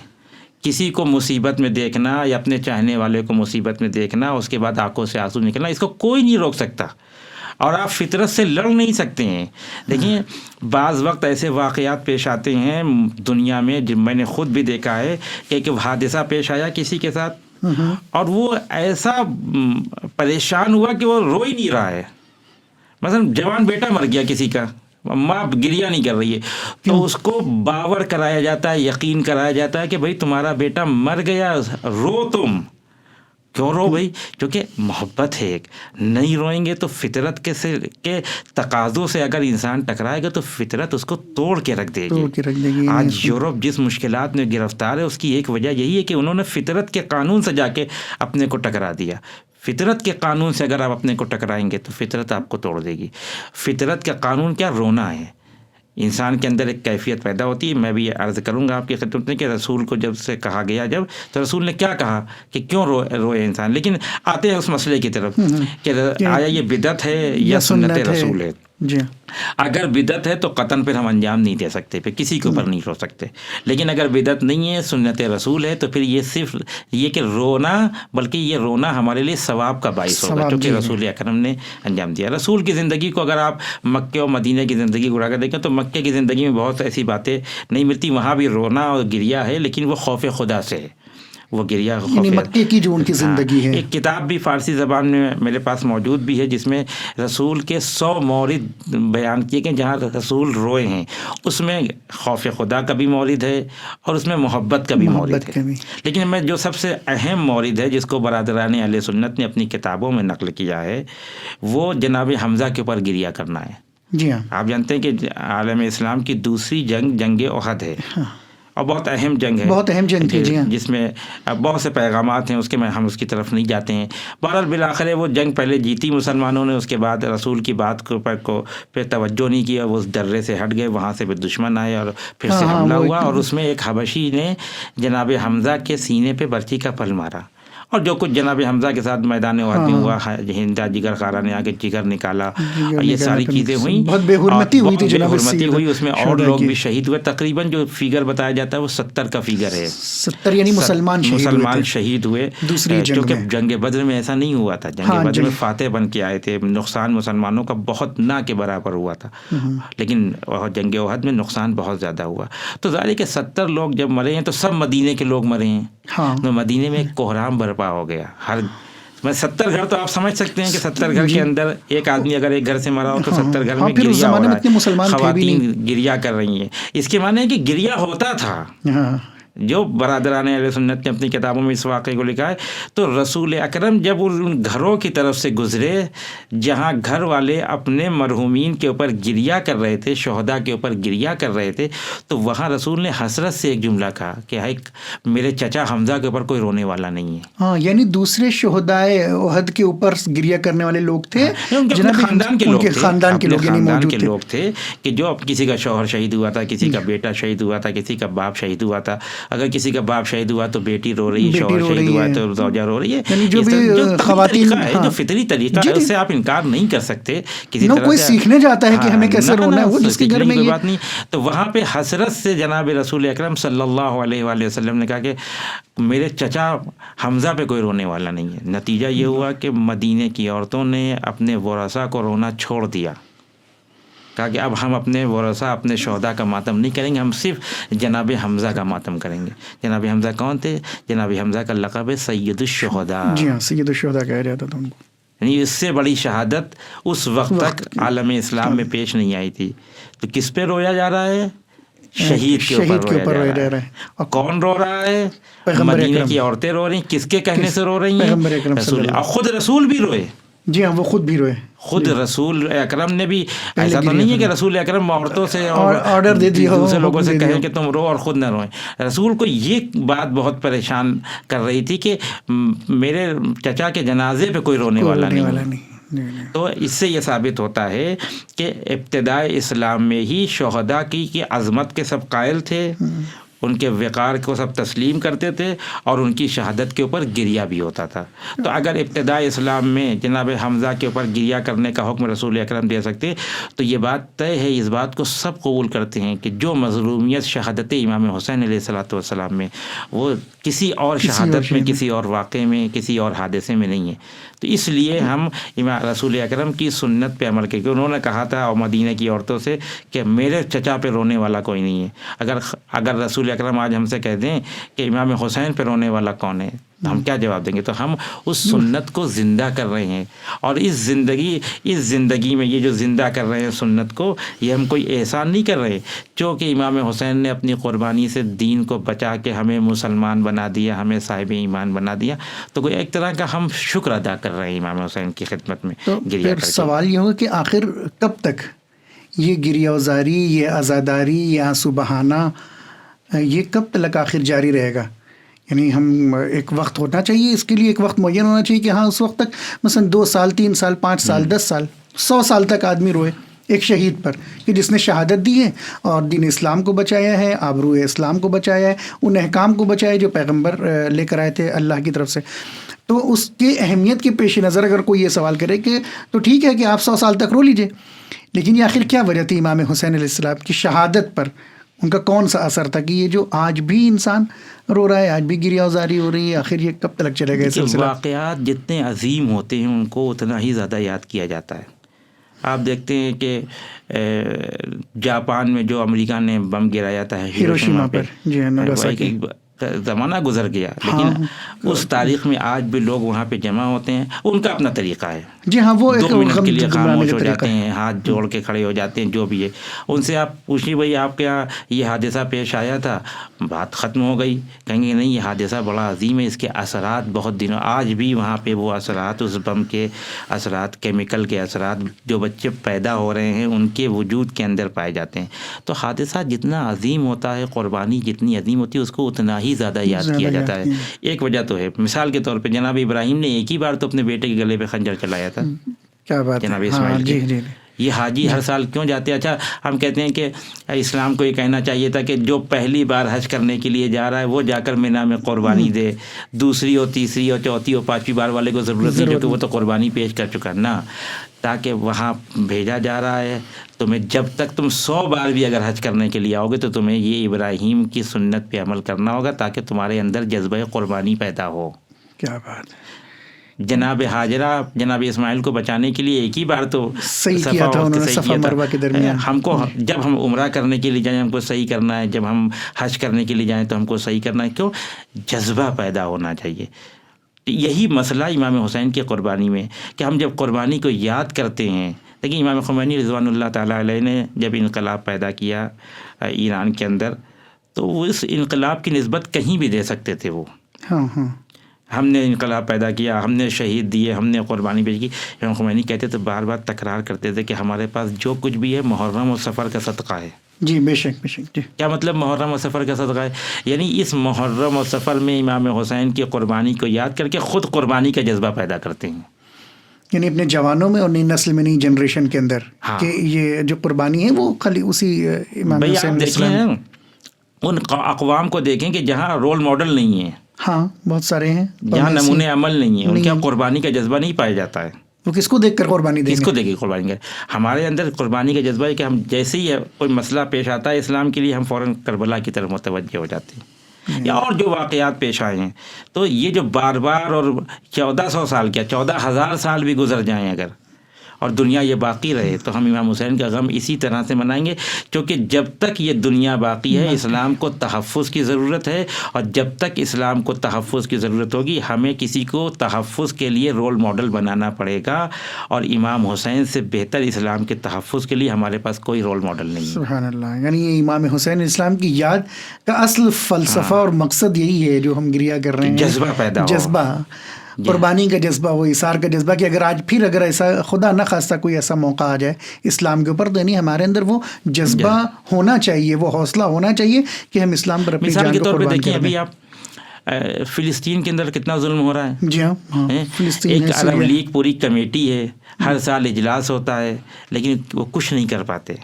کسی کو مصیبت میں دیکھنا یا اپنے چاہنے والے کو مصیبت میں دیکھنا، اس کے بعد آنکھوں سے آنسو نکلنا، اس کو کوئی نہیں روک سکتا اور آپ فطرت سے لڑ نہیں سکتے ہیں۔ دیکھیں بعض وقت ایسے واقعات پیش آتے ہیں دنیا میں، جن میں نے خود بھی دیکھا ہے کہ ایک حادثہ پیش آیا کسی کے ساتھ اور وہ ایسا پریشان ہوا کہ وہ رو ہی نہیں رہا ہے۔ مثلا جوان بیٹا مر گیا کسی کا، ماں گریہ نہیں کر رہی ہے، تو اس کو باور کرایا جاتا ہے، یقین کرایا جاتا ہے کہ بھائی تمہارا بیٹا مر گیا، رو تم۔ کیوں رو بھائی؟ کیونکہ محبت ہے ایک، نہیں روئیں گے تو فطرت کے تقاضوں سے اگر انسان ٹکرائے گا تو فطرت اس کو توڑ کے رکھ دے گی۔ آج یورپ جس مشکلات میں گرفتار ہے اس کی ایک وجہ یہی ہے کہ انہوں نے فطرت کے قانون سے جا کے اپنے کو ٹکرا دیا۔ فطرت کے قانون سے اگر آپ اپنے کو ٹکرائیں گے تو فطرت آپ کو توڑ دے گی۔ فطرت کا قانون کیا؟ رونا ہے۔ انسان کے اندر ایک کیفیت پیدا ہوتی ہے۔ میں بھی یہ عرض کروں گا آپ کی خدمت میں کہ رسول کو جب سے کہا گیا تو رسول نے کیا کہا کہ کیوں روئے انسان، لیکن آتے ہیں اس مسئلے کی طرف کہ آیا یہ بدعت ہے یا سنت رسول ہے۔ جی اگر بدعت ہے تو قطعاً پھر ہم انجام نہیں دے سکتے، پھر کسی کے اوپر نہیں رو سکتے. لیکن اگر بدعت نہیں ہے، سنت رسول ہے، تو پھر یہ صرف یہ کہ رونا، بلکہ یہ رونا ہمارے لیے ثواب کا باعث ہوگا، کیونکہ رسول اکرم نے انجام دیا. رسول کی زندگی کو اگر آپ مکے اور مدینہ کی زندگی کو اڑا کر دیکھیں تو مکے کی زندگی میں بہت ایسی باتیں نہیں ملتی، وہاں بھی رونا اور گریا ہے، لیکن وہ خوف خدا سے ہے، وہ گریا یعنی مکے کی جو ان کی زندگی ہے. ایک کتاب بھی فارسی زبان میں میرے پاس موجود بھی ہے، جس میں رسول کے 100 مورد بیان کیے گئے جہاں رسول روئے ہیں. اس میں خوف خدا کا بھی مورد ہے اور اس میں محبت کا بھی مورد ہے. لیکن میں جو سب سے اہم مورد ہے جس کو برادران اہل سنت نے اپنی کتابوں میں نقل کیا ہے، وہ جناب حمزہ کے اوپر گریا کرنا ہے. جی ہاں، آپ جانتے ہیں کہ عالم اسلام کی دوسری جنگ جنگ احد ہے، اور بہت اہم جنگ ہے، بہت اہم جنگ تھی. جی ہاں، جس میں بہت سے پیغامات ہیں، اس کے میں ہم اس کی طرف نہیں جاتے ہیں. بہرحال بالآخر وہ جنگ پہلے جیتی مسلمانوں نے، اس کے بعد رسول کی بات کو پہ توجہ نہیں کیا، وہ اس درے سے ہٹ گئے، وہاں سے پھر دشمن آئے اور پھر سے حملہ ہوا، اور اس میں ایک حبشی نے جناب حمزہ کے سینے پہ برچی کا پھل مارا، اور جو کچھ جناب حمزہ کے ساتھ میدان احد میں ہوا، ہندا جگر خارا نے آ کے جگر نکالا، اور یہ ساری چیزیں ہوئیں. بہت بے حرمتی ہوئی تھی، بے حرمتی ہوئی، اس میں اور لوگ بھی شہید ہوئے. تقریباً جو فیگر بتایا جاتا ہے وہ 70 کا فیگر ہے، 70 یعنی مسلمان شہید ہوئے دوسری جنگ. کیونکہ جنگ بدر میں ایسا نہیں ہوا تھا، جنگ بدر میں فاتح بن کے آئے تھے، نقصان مسلمانوں کا بہت نہ کے برابر ہوا تھا، لیکن جنگ احد میں نقصان بہت زیادہ ہوا. تو ظاہر ہے کہ 70 لوگ جب مرے ہیں تو سب مدینے کے لوگ مرے ہیں. تو مدینے میں ایک کوہرام برپا ہو گیا. میں 70 گھر تو آپ سمجھ سکتے ہیں کہ 70 گھر کے اندر ایک آدمی اگر ایک گھر سے مرا ہو تو 70 گھر میں گریا ہو رہا ہے، خواتین گریا کر رہی ہیں. اس کے معنی ہے کہ گریا ہوتا تھا. جو برادران اہل سنت نے اپنی کتابوں میں اس واقعے کو لکھا ہے. تو رسول اکرم جب ان گھروں کی طرف سے گزرے جہاں گھر والے اپنے مرحومین کے اوپر گریا کر رہے تھے، شہداء کے اوپر گریا کر رہے تھے، تو وہاں رسول نے حسرت سے ایک جملہ کہا کہ میرے چچا حمزہ کے اوپر کوئی رونے والا نہیں ہے. ہاں، یعنی دوسرے شہداء احد کے اوپر گریا کرنے والے لوگ تھے، خاندان کے لوگ تھے کہ جو کسی کا شوہر شہید ہوا تھا، کسی کا بیٹا شہید ہوا تھا، کسی کا باپ شہید ہوا تھا. اگر کسی کا باپ شہید ہوا تو بیٹی رو رہی ہے، شوہر شہید ہوا تو زوجہ رو رہی ہے. جو خواتین ہے، جو فطری طریقہ ہے، اس سے آپ انکار نہیں کر سکتے. کسی طرح کوئی سیکھنے جاتا ہے کہ ہمیں کیسے رونا ہے، وہ جس کے گھر میں بات نہیں. تو وہاں پہ حسرت سے جناب رسول اکرم صلی اللہ علیہ وآلہ وسلم نے کہا کہ میرے چچا حمزہ پہ کوئی رونے والا نہیں ہے. نتیجہ یہ ہوا کہ مدینے کی عورتوں نے اپنے ورثاء کو رونا چھوڑ دیا. کہا کہ اب ہم اپنے ورثاء، اپنے شہداء کا ماتم نہیں کریں گے، ہم صرف جناب حمزہ کا ماتم کریں گے. جناب حمزہ کون تھے؟ جناب حمزہ کا لقب ہے سید الشہداء. جی ہاں، سید الشہداء کہا جاتا تھا ان کو. یعنی اس سے بڑی شہادت اس وقت تک عالم اسلام میں پیش نہیں آئی تھی. تو کس پہ رویا جا رہا ہے؟ شہید کے اوپر رویا جا رہا ہے. اور کون رو رہا ہے؟ مدینے کی عورتیں رو رہی ہیں. کس کے کہنے سے رو رہی ہیں؟ رسول. اور خود رسول بھی روئے. جی ہاں، وہ خود بھی روئے. خود رسول اکرم نے بھی، ایسا تو نہیں ہے کہ رسول اکرم عورتوں سے آرڈر دے دیا، دوسرے لوگوں سے کہیں کہ تم رو اور خود نہ روئیں. رسول کو یہ بات بہت پریشان کر رہی تھی کہ میرے چچا کے جنازے پہ کوئی رونے والا نہیں. تو اس سے یہ ثابت ہوتا ہے کہ ابتدائے اسلام میں ہی شہداء کی عظمت کے سب قائل تھے، ان کے وقار کو سب تسلیم کرتے تھے، اور ان کی شہادت کے اوپر گریا بھی ہوتا تھا. تو اگر ابتدائی اسلام میں جناب حمزہ کے اوپر گریا کرنے کا حکم رسول اکرم دے سکتے تو یہ بات طے ہے، اس بات کو سب قبول کرتے ہیں کہ جو مظلومیت شہادت امام حسین علیہ الصلوۃ والسلام میں، وہ کسی اور شہادت میں، کسی اور واقعے میں، کسی اور حادثے میں نہیں ہے. تو اس لیے ہم امام رسول اکرم کی سنت پہ عمل کریں. انہوں نے کہا تھا اور مدینہ کی عورتوں سے کہ میرے چچا پہ رونے والا کوئی نہیں ہے. اگر رسول اکرم آج ہم سے کہہ دیں کہ امام حسین پہ رونے والا کون ہے تو ہم کیا جواب دیں گے؟ تو ہم اس سنت کو زندہ کر رہے ہیں، اور اس زندگی میں یہ جو زندہ کر رہے ہیں سنت کو، یہ ہم کوئی احسان نہیں کر رہے. چونکہ امام حسین نے اپنی قربانی سے دین کو بچا کے ہمیں مسلمان بنا دیا، ہمیں صاحب ایمان بنا دیا، تو کوئی ایک طرح کا ہم شکر ادا کر رہے ہیں امام حسین کی خدمت میں. تو پھر سوال یہ ہوگا کہ آخر کب تک یہ گریہ وزاری، یہ عزاداری، یہ آنسو بہانا، یہ کب تک آخر جاری رہے گا؟ یعنی ہم ایک وقت ہونا چاہیے اس کے لیے، ایک وقت معین ہونا چاہیے کہ ہاں اس وقت تک مثلا 2 سال 3 سال 5 سال 10 سال 100 سال تک آدمی روئے ایک شہید پر کہ جس نے شہادت دی ہے اور دین اسلام کو بچایا ہے، آبرو اسلام کو بچایا ہے، ان احکام کو بچایا ہے جو پیغمبر لے کر آئے تھے اللہ کی طرف سے. تو اس کے اہمیت کے پیش نظر اگر کوئی یہ سوال کرے کہ تو ٹھیک ہے کہ آپ 100 سال تک رو لیجئے، لیکن یہ آخر کیا وجہ تھی امام حسین علیہ السلام کی شہادت پر؟ ان کا کون سا اثر تھا کہ یہ جو آج بھی انسان رو رہا ہے، آج بھی گریہ وزاری ہو رہی ہے، آخر یہ کب تک چلے گئے سلسلہ؟ واقعات جتنے عظیم ہوتے ہیں ان کو اتنا ہی زیادہ یاد کیا جاتا ہے. آپ دیکھتے ہیں کہ جاپان میں جو امریکہ نے بم گرایا تھا ہیروشیما پر، جی ناگاساکی، زمانہ گزر گیا، لیکن اس تاریخ میں آج بھی لوگ وہاں پہ جمع ہوتے ہیں. ان کا اپنا طریقہ ہے، جی ہاں، وہ 2 منٹ کے لیے خاموش ہو طریقہ جاتے ہیں، ہاتھ جوڑ کے کھڑے ہو جاتے ہیں. جو بھی ہے ان سے آپ پوچھیے بھائی آپ کے یہاں یہ حادثہ پیش آیا تھا، بات ختم ہو گئی. کہیں گے نہیں یہ حادثہ بڑا عظیم ہے، اس کے اثرات بہت دنوں آج بھی وہاں پہ وہ اثرات، اس بم کے اثرات، کیمیکل کے اثرات جو بچے پیدا ہو رہے ہیں ان کے وجود کے اندر پائے جاتے ہیں. تو حادثہ جتنا عظیم ہوتا ہے، قربانی جتنی عظیم ہوتی ہے، اس کو اتنا ہی زیادہ یاد کیا جاتا ہے. ایک وجہ تو ہے، مثال کے طور پہ جناب ابراہیم نے ایک ہی بار تو اپنے بیٹے کے گلے پہ خنجر چلایا تھا. کیا بات جناب اسماعیل کے. یہ حاجی ہر سال کیوں جاتے ہیں؟ اچھا ہم کہتے ہیں کہ اسلام کو یہ کہنا چاہیے تھا کہ جو پہلی بار حج کرنے کے لیے جا رہا ہے وہ جا کر مینا میں قربانی دے، دوسری اور تیسری اور چوتھی اور 5ویں بار والے کو ضرورت نہیں کیونکہ وہ تو قربانی پیش کر چکا نا. تاکہ وہاں بھیجا جا رہا ہے تمہیں، جب تک تم 100 بار بھی اگر حج کرنے کے لیے آؤ گے تو تمہیں یہ ابراہیم کی سنت پہ عمل کرنا ہوگا تاکہ تمہارے اندر جذبہ قربانی پیدا ہو. کیا بات ہے. جناب حاجرہ جناب اسماعیل کو بچانے کے لیے ایک ہی بار تو صحیح کیا تھا انہوں نے صفا مروہ کے درمیان. ہم کو جب ہم عمرہ کرنے کے لیے جائیں ہم کو صحیح کرنا ہے، جب ہم حج کرنے کے لیے جائیں تو ہم کو صحیح کرنا ہے. کیوں؟ جذبہ پیدا ہونا چاہیے. یہی مسئلہ امام حسین کی قربانی میں، کہ ہم جب قربانی کو یاد کرتے ہیں. لیکن امام خمینی رضوان اللہ تعالیٰ علیہ نے جب انقلاب پیدا کیا ایران کے اندر تو وہ اس انقلاب کی نسبت کہیں بھی دے سکتے تھے. وہ ہم نے انقلاب پیدا کیا، ہم نے شہید دیے، ہم نے قربانی پیش کی. امام خمینی کہتے تھے، بار بار تکرار کرتے تھے کہ ہمارے پاس جو کچھ بھی ہے محرم و سفر کا صدقہ ہے. جی بے شک بے شک. جی کیا مطلب محرم و سفر کا صدقہ ہے؟ یعنی اس محرم و سفر میں امام حسین کی قربانی کو یاد کر کے خود قربانی کا جذبہ پیدا کرتے ہیں. یعنی اپنے جوانوں میں اور نئی نسل میں، نئی جنریشن کے اندر کہ یہ جو قربانی ہے وہ خالی اسی امام حسین علیہ السلام. ان اقوام کو دیکھیں کہ جہاں رول ماڈل نہیں ہے، ہاں بہت سارے ہیں، جہاں نمونے عمل نہیں ہے، ان کے قربانی کا جذبہ نہیں پایا جاتا ہے. وہ کس کو دیکھ کر قربانی دیں گے؟ کس کو دیکھ کے قربانی کریں؟ ہمارے اندر قربانی کا جذبہ ہے کہ ہم جیسے ہی کوئی مسئلہ پیش آتا ہے اسلام کے لیے ہم فوراً کربلا کی طرف متوجہ ہو جاتے ہیں، یا اور جو واقعات پیش آئے ہیں. تو یہ جو بار بار اور 1400 سال کیا 14,000 سال بھی گزر جائیں اگر اور دنیا یہ باقی رہے تو ہم امام حسین کا غم اسی طرح سے منائیں گے. کیونکہ جب تک یہ دنیا باقی ہے اسلام کو تحفظ کی ضرورت ہے، اور جب تک اسلام کو تحفظ کی ضرورت ہوگی ہمیں کسی کو تحفظ کے لیے رول ماڈل بنانا پڑے گا. اور امام حسین سے بہتر اسلام کے تحفظ کے لیے ہمارے پاس کوئی رول ماڈل نہیں ہے. سبحان اللہ. یعنی یہ امام حسین اسلام کی یاد کا اصل فلسفہ اور مقصد یہی ہے جو ہم گریہ کر رہے ہیں، جذبہ پیدا ہو، جذبہ قربانی کا جذبہ، وہ اثار کا جذبہ، کہ اگر آج پھر اگر ایسا خدا نہ خواستہ کوئی ایسا موقع آ جائے اسلام کے اوپر تو یعنی ہمارے اندر وہ جذبہ ہونا چاہیے، وہ حوصلہ ہونا چاہیے کہ ہم اسلام پر اپنی جان کو قربان کریں. مثال کے طور پہ دیکھیں ابھی آپ فلسطین کے اندر کتنا ظلم ہو رہا ہے. جی ہاں، فلسطین ایک عرب لیگ پوری کمیٹی ہے، ہر سال اجلاس ہوتا ہے لیکن وہ کچھ نہیں کر پاتے،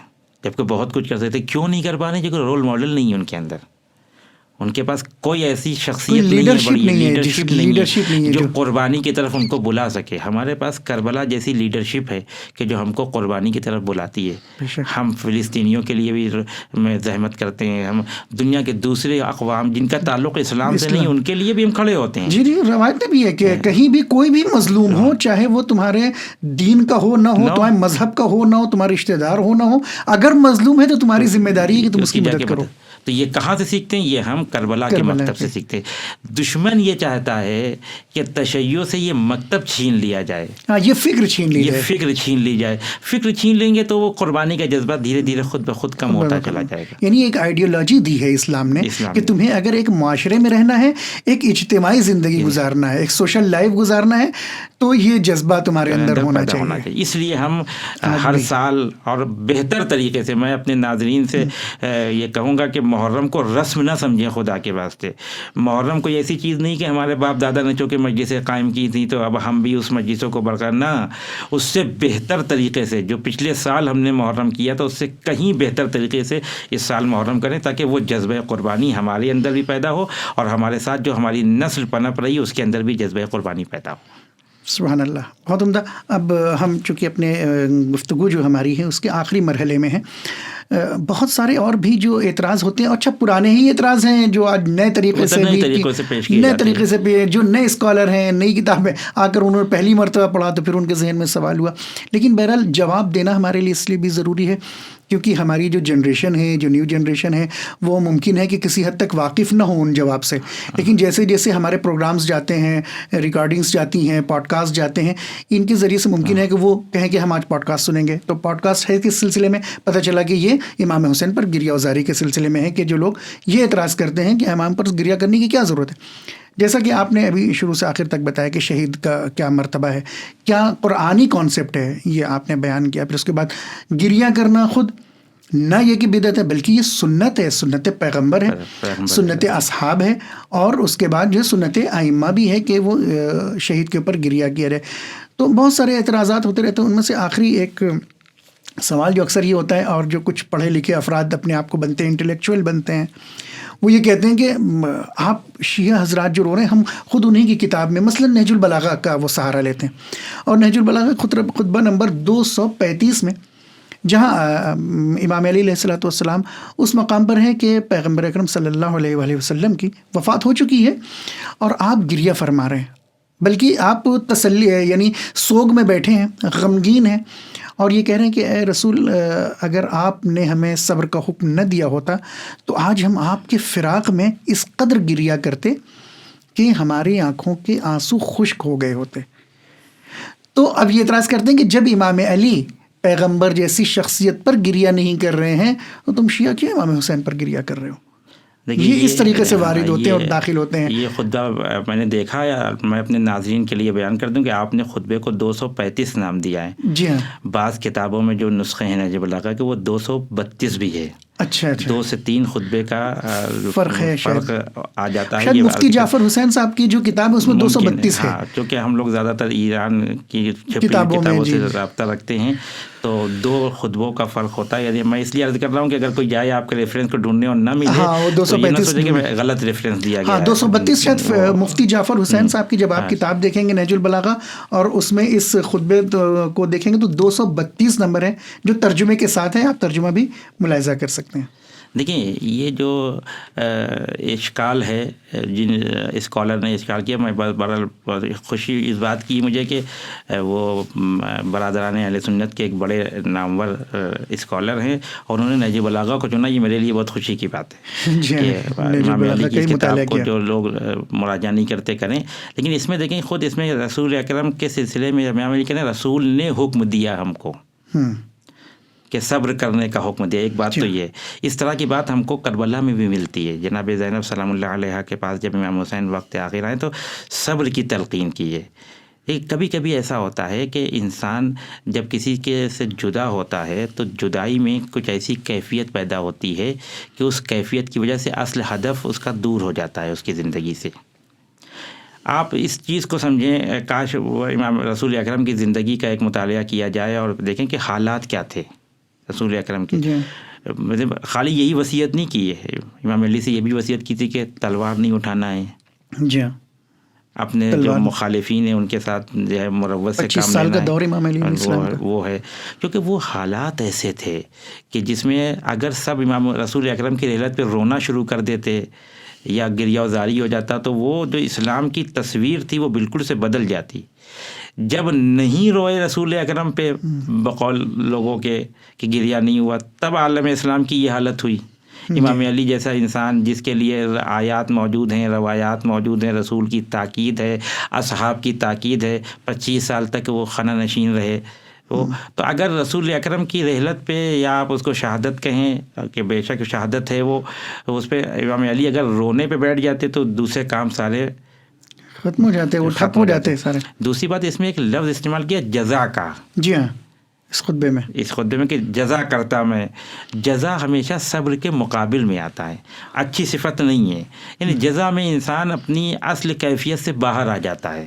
جبکہ بہت کچھ کر سکتے. کیوں نہیں کر پا رہے؟ کیونکہ رول ماڈل نہیں ہے ان کے اندر، ان کے پاس کوئی ایسی شخصیت نہیں ہے، لیڈرشپ نہیں ہے جو قربانی کی طرف ان کو بلا سکے. ہمارے پاس کربلا جیسی لیڈرشپ ہے کہ جو ہم کو قربانی کی طرف بلاتی ہے. ہم فلسطینیوں کے لیے بھی زحمت کرتے ہیں، ہم دنیا کے دوسرے اقوام جن کا تعلق اسلام سے نہیں ان کے لیے بھی ہم کھڑے ہوتے ہیں. جی جی، روایت بھی ہے کہ کہیں بھی کوئی بھی مظلوم ہو، چاہے وہ تمہارے دین کا ہو نہ ہو، تمہارے مذہب کا ہو نہ ہو، تمہارے رشتہ دار ہو نہ ہو، اگر مظلوم ہے تو تمہاری ذمہ داری ہے کہ تم اس کی مدد کرو. تو یہ کہاں سے سیکھتے ہیں؟ یہ ہم کربلا کے مکتب سے سیکھتے ہیں. دشمن یہ چاہتا ہے کہ تشیع سے یہ مکتب چھین لیا جائے، یہ فکر چھین لی جائے، فکر چھین لی جائے. فکر چھین لیں گے تو وہ قربانی کا جذبہ دھیرے دھیرے خود بخود کم ہوتا چلا جائے گا. یعنی ایک آئیڈیالوجی دی ہے اسلام نے کہ تمہیں اگر ایک معاشرے میں رہنا ہے، ایک اجتماعی زندگی گزارنا ہے، ایک سوشل لائف گزارنا ہے تو یہ جذبہ تمہارے اندر ہونا چاہیے. اس لیے ہم ہر سال اور بہتر طریقے سے، میں اپنے ناظرین سے یہ کہوں گا کہ محرم کو رسم نہ سمجھیں خدا کے واسطے. محرم کوئی ایسی چیز نہیں کہ ہمارے باپ دادا نے چونکہ مجلسیں قائم کی تھیں تو اب ہم بھی اس مجلسوں کو برقرار، نہ، اس سے بہتر طریقے سے جو پچھلے سال ہم نے محرم کیا تو اس سے کہیں بہتر طریقے سے اس سال محرم کریں تاکہ وہ جذبہ قربانی ہمارے اندر بھی پیدا ہو اور ہمارے ساتھ جو ہماری نسل پنپ رہی اس کے اندر بھی جذبہ قربانی پیدا ہو. سبحان اللہ، بہت عمدہ. اب ہم چونکہ اپنے گفتگو جو ہماری ہے اس کے آخری مرحلے میں ہیں، بہت سارے اور بھی جو اعتراض ہوتے ہیں، اچھا پرانے ہی اعتراض ہیں جو آج نئے طریقے سے جو نئے اسکالر ہیں، نئی کتابیں آ کر انہوں نے پہلی مرتبہ پڑھا تو پھر ان کے ذہن میں سوال ہوا. لیکن بہرحال جواب دینا ہمارے لیے اس لیے بھی ضروری ہے کیونکہ ہماری جو جنریشن ہے، جو نیو جنریشن ہے، وہ ممکن ہے کہ کسی حد تک واقف نہ ہوں ان جواب سے. لیکن جیسے جیسے ہمارے پروگرامز جاتے ہیں، ریکارڈنگز جاتی ہیں، پوڈ کاسٹ جاتے ہیں، ان کے ذریعے سے ممکن ہے کہ وہ کہیں کہ ہم آج پوڈ کاسٹ سنیں گے. تو پوڈ کاسٹ ہے کس سلسلے میں؟ پتہ چلا کہ یہ امام حسین پر گریہ وزاری کے سلسلے میں ہے کہ جو لوگ یہ اعتراض کرتے ہیں کہ امام پر گریہ کرنے کی کیا ضرورت ہے. جیسا کہ آپ نے ابھی شروع سے آخر تک بتایا کہ شہید کا کیا مرتبہ ہے، کیا قرآنی کانسیپٹ ہے، یہ آپ نے بیان کیا. پھر اس کے بعد گریہ کرنا خود نہ یہ کہ بدعت ہے بلکہ یہ سنت ہے، سنت پیغمبر ہے، سنت اصحاب ہے، اور اس کے بعد جو سنت ائمہ بھی ہے کہ وہ شہید کے اوپر گریہ کیا جائے. تو بہت سارے اعتراضات ہوتے رہتے ہیں. ان میں سے آخری ایک سوال جو اکثر یہ ہوتا ہے، اور جو کچھ پڑھے لکھے افراد اپنے آپ کو بنتے ہیں، انٹلیکچوئل بنتے ہیں، وہ یہ کہتے ہیں کہ آپ شیعہ حضرات جو رو رہے ہیں، ہم خود انہی کی کتاب میں مثلا نہج البلاغہ کا وہ سہارا لیتے ہیں. اور نہج البلاغہ خطبہ نمبر 235 میں جہاں امام علی علیہ الصلوۃ والسلام اس مقام پر ہے کہ پیغمبر اکرم صلی اللہ علیہ وآلہ وسلم کی وفات ہو چکی ہے اور آپ گریہ فرما رہے ہیں، بلکہ آپ تسلی یعنی سوگ میں بیٹھے ہیں، غمگین ہیں، اور یہ کہہ رہے ہیں کہ اے رسول، اگر آپ نے ہمیں صبر کا حکم نہ دیا ہوتا تو آج ہم آپ کے فراق میں اس قدر گریہ کرتے کہ ہماری آنکھوں کے آنسو خشک ہو گئے ہوتے. تو اب یہ اعتراض کرتے ہیں کہ جب امام علی پیغمبر جیسی شخصیت پر گریہ نہیں کر رہے ہیں تو تم شیعہ کیوں امام حسین پر گریہ کر رہے ہو؟ یہ اس طریقے سے وارد ہوتے ہیں اور داخل ہوتے ہیں. یہ خطبہ میں نے دیکھا، یا میں اپنے ناظرین کے لیے بیان کر دوں کہ آپ نے خطبے کو 235 نام دیا ہے. جی ہاں، بعض کتابوں میں جو نسخے ہیں نہج البلاغہ کے وہ 232 بھی ہے. اچھا 2 سے 3 خطبے کا فرق ہے، فرق آ جاتا ہے. شاید مفتی جعفر حسین صاحب کی جو کتاب ہے اس میں 232 ہے. چونکہ ہم لوگ زیادہ تر ایران کی کتابوں سے رابطہ رکھتے ہیں تو 2 خطبوں کا فرق ہوتا ہے. یعنی میں اس لیے عرض کر رہا ہوں کہ اگر کوئی جائے آپ کے ریفرنس کو ڈھونڈنے اور نہ ملے تو یہ نہ سوچے کہ غلط ریفرنس دیا گیا. 232 شاید مفتی جعفر حسین صاحب کی جب آپ کتاب دیکھیں گے نہج البلاغہ اور اس میں اس خطبے کو دیکھیں گے تو 232 نمبر ہے جو ترجمے کے ساتھ ہے. آپ ترجمہ بھی ملاحظہ کر سکتے ہیں. دیکھیں یہ جو اشکال ہے جن اسکالر نے اشکال کیا، میں بہت خوشی اس بات کی مجھے کہ وہ برادران اہل سنت کے ایک بڑے نامور اسکالر ہیں اور انہوں نے نہج البلاغہ کو چنا. یہ میرے لیے بہت خوشی کی بات ہے کہ امام علی کی کتاب کو جو لوگ مراجعہ نہیں کرتے کریں. لیکن اس میں دیکھیں خود اس میں رسول اکرم کے سلسلے میں امام علی کہتے ہیں رسول نے حکم دیا ہم کو کہ صبر کرنے کا حکم دیا. ایک بات تو یہ، اس طرح کی بات ہم کو کربلا میں بھی ملتی ہے. جناب زینب سلام اللہ علیہ کے پاس جب امام حسین وقت آخر آئے تو صبر کی تلقین کی ہے. کبھی کبھی ایسا ہوتا ہے کہ انسان جب کسی کے سے جدا ہوتا ہے تو جدائی میں کچھ ایسی کیفیت پیدا ہوتی ہے کہ اس کیفیت کی وجہ سے اصل ہدف اس کا دور ہو جاتا ہے اس کی زندگی سے. آپ اس چیز کو سمجھیں، کاش وہ امام رسول اکرم کی زندگی کا ایک مطالعہ کیا جائے اور دیکھیں کہ حالات کیا تھے رسول اکرم کی. مطلب خالی یہی وصیت نہیں کی ہے، امام علی سے یہ بھی وصیت کی تھی کہ تلوار نہیں اٹھانا ہے. جی ہاں، اپنے جو مخالفین ہیں ان کے ساتھ جو ہے مروت سے کام سال کا دور امام علی وہ ہے. کیونکہ وہ حالات ایسے تھے کہ جس میں اگر سب امام رسول اکرم کی رحلت پہ رونا شروع کر دیتے یا گریہ وزاری ہو جاتا تو وہ جو اسلام کی تصویر تھی وہ بالکل سے بدل جاتی. جب نہیں روئے رسول اکرم پہ بقول لوگوں کے کہ گریہ نہیں ہوا، تب عالم اسلام کی یہ حالت ہوئی. امام علی جیسا انسان جس کے لیے آیات موجود ہیں، روایات موجود ہیں، رسول کی تاکید ہے، اصحاب کی تاکید ہے، 25 سال تک وہ خانہ نشین رہے. تو اگر رسول اکرم کی رحلت پہ یا آپ اس کو شہادت کہیں کہ بے شک شہادت ہے، وہ اس پہ امام علی اگر رونے پہ بیٹھ جاتے تو دوسرے کام سارے ختم ہو جاتے، وہ ٹھپ ہو جاتے سارے. دوسری بات اس میں ایک لفظ استعمال کیا جزا کا. جی ہاں، اس خطبے میں کہ جزا کرتا میں، جزا ہمیشہ صبر کے مقابل میں آتا ہے، اچھی صفت نہیں ہے. یعنی جزا میں انسان اپنی اصل کیفیت سے باہر آ جاتا ہے،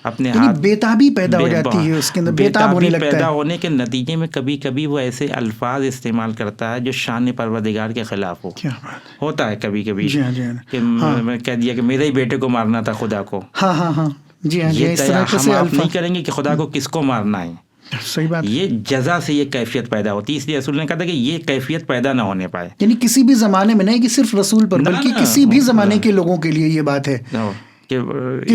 اپنے ہاتھ بےتابی پیدا ہو جاتی ہے، اس کے اندر بےتاب ہونے لگتا ہے. پیدا ہونے کے نتیجے میں کبھی کبھی وہ ایسے الفاظ استعمال کرتا ہے جو شان پروردگار کے خلاف ہوتا ہے. کبھی کبھی کہ میں کہہ دیا کہ میرے ہی بیٹے کو مارنا تھا خدا کو. ہاں ہاں ہاں، جی ہاں، یہ اس طے طرح ہم آپ نہیں کریں گے کہ خدا کو کس کو مارنا ہے. صحیح بات. یہ جزا سے یہ کیفیت پیدا ہوتی ہے، اس لیے رسول نے کہا تھا کہ یہ کیفیت پیدا نہ ہونے پائے. یعنی کسی بھی زمانے میں نہیں کہ صرف رسول پر، بلکہ کسی بھی زمانے کے لوگوں کے لیے یہ بات ہے کہ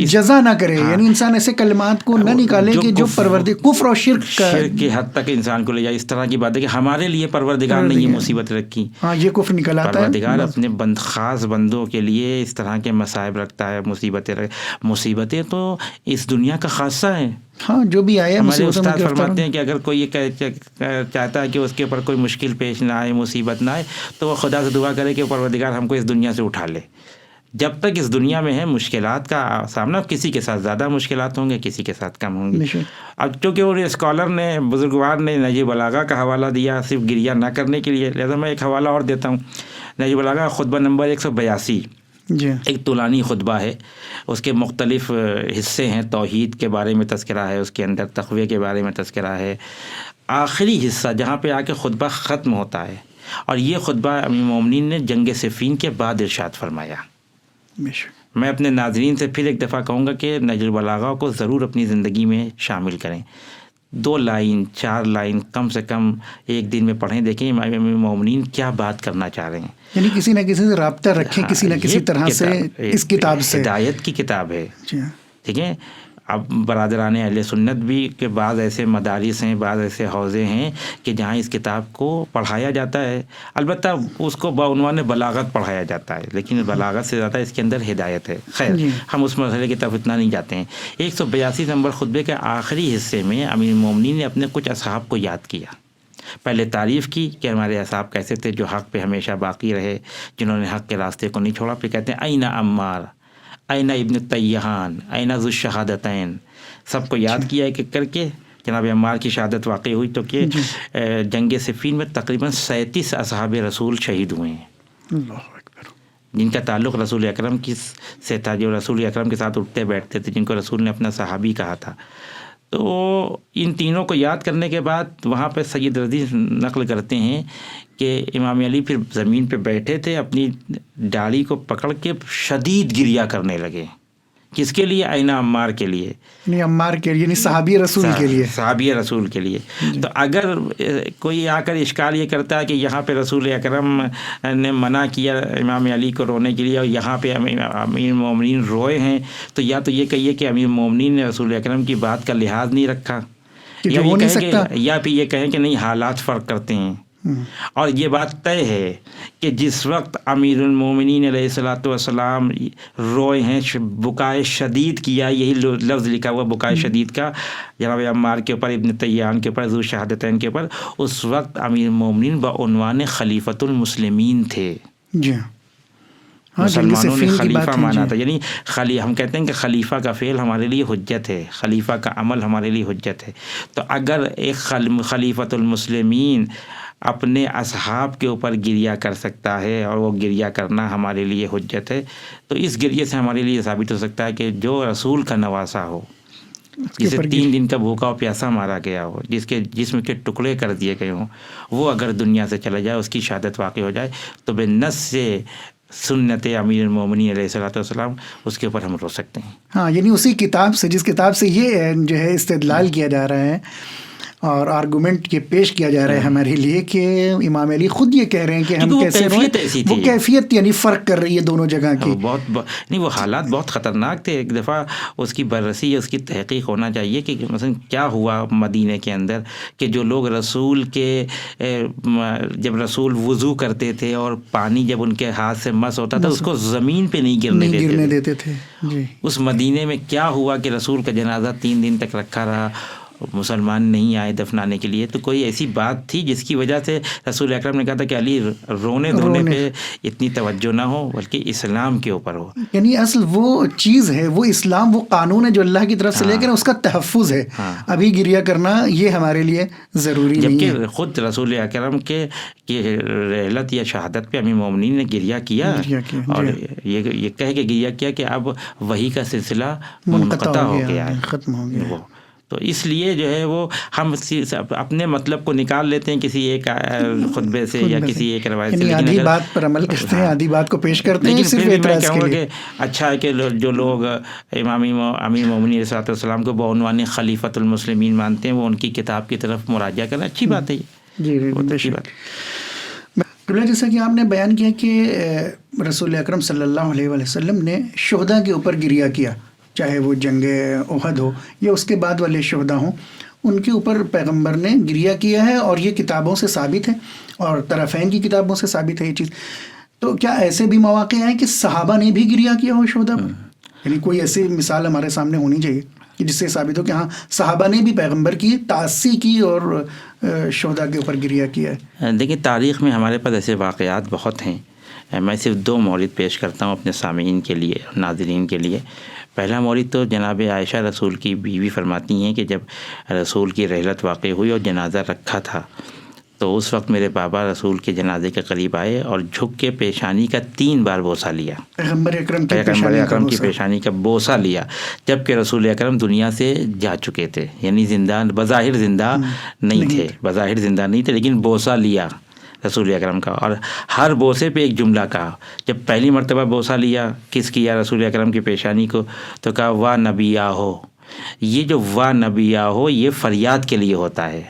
جزا نہ کرے. یعنی انسان ایسے کلمات کو نہ نکالے کہ جو کفر اور شرک کی حد تک انسان کو لے جائے. اس طرح کی بات ہے کہ ہمارے لیے پروردگار نے یہ مصیبت رکھی. ہاں، یہ کفر نکل آتا ہے. پروردگار اپنے خاص بندوں کے لیے اس طرح کے مصائب رکھتا ہے، مصیبتیں تو اس دنیا کا خاصہ ہے. ہاں، جو بھی آیا. ہمارے استاد فرماتے ہیں کہ اگر کوئی یہ چاہتا ہے کہ اس کے اوپر کوئی مشکل پیش نہ آئے، مصیبت نہ آئے، تو وہ خدا سے دعا کرے کہ پروردگار ہم کو اس دنیا سے اٹھا لے. جب تک اس دنیا میں ہے مشکلات کا سامنا، کسی کے ساتھ زیادہ مشکلات ہوں گے، کسی کے ساتھ کم ہوں گے. اب چونکہ وہ اسکالر نے، بزرگوار نے نہج بلاغہ کا حوالہ دیا صرف گریہ نہ کرنے کے لیے، لہذا میں ایک حوالہ اور دیتا ہوں. نہج بلاغہ خطبہ نمبر 182 ایک طولانی خطبہ ہے. اس کے مختلف حصے ہیں. توحید کے بارے میں تذکرہ ہے، اس کے اندر تقوی کے بارے میں تذکرہ ہے. آخری حصہ جہاں پہ آ کے خطبہ ختم ہوتا ہے، اور یہ خطبہ امیر المومنین نے جنگ صفین کے بعد ارشاد فرمایا. میں اپنے ناظرین سے پھر ایک دفعہ کہوں گا کہ نہج البلاغہ کو ضرور اپنی زندگی میں شامل کریں. 2 لائن 4 لائن کم سے کم ایک دن میں پڑھیں، دیکھیں امام المومنین کیا بات کرنا چاہ رہے ہیں. یعنی کسی نہ کسی سے رابطہ رکھیں، کسی نہ کسی طرح سے اس کتاب سے. ہدایت کی کتاب ہے. ٹھیک ہے. اب برادران اہل سنت بھی کہ بعض ایسے مدارس ہیں، بعض ایسے حوزے ہیں کہ جہاں اس کتاب کو پڑھایا جاتا ہے. البتہ اس کو بعنوان بلاغت پڑھایا جاتا ہے، لیکن بلاغت سے زیادہ اس کے اندر ہدایت ہے. خیر، ہم اس مسئلے کی طرف اتنا نہیں جاتے ہیں. 182 نمبر خطبے کے آخری حصے میں امیر المومنین نے اپنے کچھ اصحاب کو یاد کیا. پہلے تعریف کی کہ ہمارے اصحاب کیسے تھے جو حق پہ ہمیشہ باقی رہے، جنہوں نے حق کے راستے کو نہیں چھوڑا. پھر کہتے ہیں اینا عمار، اینا ابن تیہان، اینا ذو الشہادتین. سب کو یاد کیا ایک ایک کر کے. جناب عمار کی شہادت واقع ہوئی تو کہ جنگ صفین میں تقریباً 37 اصحاب رسول شہید ہوئے ہیں. اللہ اکبر. جن کا تعلق رسول اکرم سے تھا، جو رسول اکرم کے ساتھ اٹھتے بیٹھتے تھے، جن کو رسول نے اپنا صحابی کہا تھا. تو ان تینوں کو یاد کرنے کے بعد وہاں پہ سید رضی نقل کرتے ہیں کہ امام علی پھر زمین پہ بیٹھے تھے، اپنی داڑھی کو پکڑ کے شدید گریہ کرنے لگے. کس کے لیے؟ اینا عمار کے لیے. یعنی عمار کے لیے، یعنی صحابی رسول کے لیے. صحابی رسول کے لیے. تو اگر کوئی آ کر اشکال یہ کرتا ہے کہ یہاں پہ رسول اکرم نے منع کیا امام علی کو رونے کے لیے اور یہاں پہ امیر المومنین روئے ہیں، تو یا تو یہ کہیے کہ امیر المومنین نے رسول اکرم کی بات کا لحاظ نہیں رکھا، یا پھر یہ کہیں کہ نہیں، حالات فرق کرتے ہیں. اور یہ بات طے ہے کہ جس وقت امیر المومنین علیہ الصلوۃ والسلام روئے ہیں، بکائے شدید کیا، یہی لفظ لکھا ہوا بکائے شدید کا جناب عمار کے اوپر، ابن تیان کے اوپر، ذو شہادتین کے اوپر، اس وقت امیر المومنین بعنوان خلیفۃ المسلمین تھے. جی، مسلمانوں نے خلیفہ مانا تھا. یعنی ہم کہتے ہیں کہ خلیفہ کا فعل ہمارے لیے حجت ہے، خلیفہ کا عمل ہمارے لیے حجت ہے. تو اگر ایک خلیفۃ المسلمین اپنے اصحاب کے اوپر گریہ کر سکتا ہے اور وہ گریہ کرنا ہمارے لیے حجت ہے، تو اس گریہ سے ہمارے لیے ثابت ہو سکتا ہے کہ جو رسول کا نواسا ہو، جسے 3 دن کا بھوکا اور پیاسا مارا گیا ہو، جس کے جسم کے ٹکڑے کر دیے گئے ہوں، وہ اگر دنیا سے چلا جائے، اس کی شہادت واقع ہو جائے، تو بے نص سے سنت امیر المومنین علیہ الصلوۃ والسلام اس کے اوپر ہم رو سکتے ہیں. ہاں، یعنی اسی کتاب سے، جس کتاب سے یہ جو ہے استدلال کیا جا رہا ہے اور آرگومنٹ یہ پیش کیا جا رہا ہے ہمارے لیے کہ امام علی خود یہ کہہ رہے ہیں کہ ہم کیسے وہ کیفیت یعنی فرق کر رہی ہے دونوں جگہ کی. نہیں، وہ حالات بہت خطرناک تھے. ایک دفعہ اس کی بررسی، اس کی تحقیق ہونا چاہیے کہ مثلا کیا ہوا مدینے کے اندر کہ جو لوگ رسول کے جب رسول وضو کرتے تھے اور پانی جب ان کے ہاتھ سے مس ہوتا تھا، اس کو زمین پہ نہیں گرنے دیتے تھے. اس مدینے میں کیا ہوا کہ رسول کا جنازہ 3 دن تک رکھا رہا، مسلمان نہیں آئے دفنانے کے لیے. تو کوئی ایسی بات تھی جس کی وجہ سے رسول اکرم نے کہا تھا کہ علی رونے دھونے پہ اتنی توجہ نہ ہو، بلکہ اسلام کے اوپر ہو. یعنی اصل وہ چیز ہے، وہ اسلام، وہ قانون ہے جو اللہ کی طرف سے لے کر اس کا تحفظ ہے. ابھی گریہ کرنا یہ ہمارے لیے ضروری نہیں ہے. جبکہ خود رسول اکرم کے رحلت یا شہادت پہ امیر المومنین نے گریہ کیا اور یہ کہہ کے گریہ کیا کہ اب وحی کا سلسلہ منقطع ہو گیا ہے، ختم ہو گیا. تو اس لیے جو ہے وہ ہم اپنے مطلب کو نکال لیتے ہیں کسی ایک خطبے سے یا کسی ایک روایت سے، یعنی آدھی بات پر عمل کرتے ہیں، آدھی بات کو پیش کرتے ہیں، لیکن صرف پھر بھی میں اعتراض کہوں کے گا لیے۔ کہ اچھا ہے کہ جو لوگ امام امیر مومنین علیہ السلام کو بعنوان خلیفۃ المسلمین مانتے ہیں وہ ان کی کتاب کی طرف مراجعہ کریں، اچھی بات ہے یہ، جی بہت بے اچھی شک۔ بات ہے۔ جیسا کہ آپ نے بیان کیا کہ رسول اکرم صلی اللہ علیہ وسلم نے شہداء کے اوپر گریہ کیا، چاہے وہ جنگ احد ہو یا اس کے بعد والے شہداء ہوں، ان کے اوپر پیغمبر نے گریہ کیا ہے، اور یہ کتابوں سے ثابت ہے اور طرفین کی کتابوں سے ثابت ہے یہ چیز۔ تو کیا ایسے بھی مواقع ہیں کہ صحابہ نے بھی گریہ کیا ہو شہداء پر؟ یعنی کوئی ایسی مثال ہمارے سامنے ہونی چاہیے کہ جس سے ثابت ہو کہ ہاں صحابہ نے بھی پیغمبر کی تعصی کی اور شہداء کے اوپر گریہ کیا ہے۔ دیکھیں تاریخ میں ہمارے پاس ایسے واقعات بہت ہیں، میں صرف 2 مورد پیش کرتا ہوں اپنے سامعین کے لیے، ناظرین کے لیے۔ پہلا مورد تو جناب عائشہ رسول کی بیوی فرماتی ہیں کہ جب رسول کی رحلت واقع ہوئی اور جنازہ رکھا تھا تو اس وقت میرے بابا رسول کے جنازے کے قریب آئے اور جھک کے پیشانی کا 3 بار بوسہ لیا، پیغمبر اکرم کی پیشانی کا بوسہ لیا، جبکہ رسول اکرم دنیا سے جا چکے تھے، یعنی زندہ بظاہر زندہ نہیں تھے، لیکن بوسہ لیا رسول اکرم کا، اور ہر بوسے پہ ایک جملہ کہا۔ جب پہلی مرتبہ بوسہ لیا، کس کیا رسول اکرم کی پیشانی کو، تو کہا واہ نبیہ ہو۔ یہ جو واہ نبیہ ہو یہ فریاد کے لیے ہوتا ہے،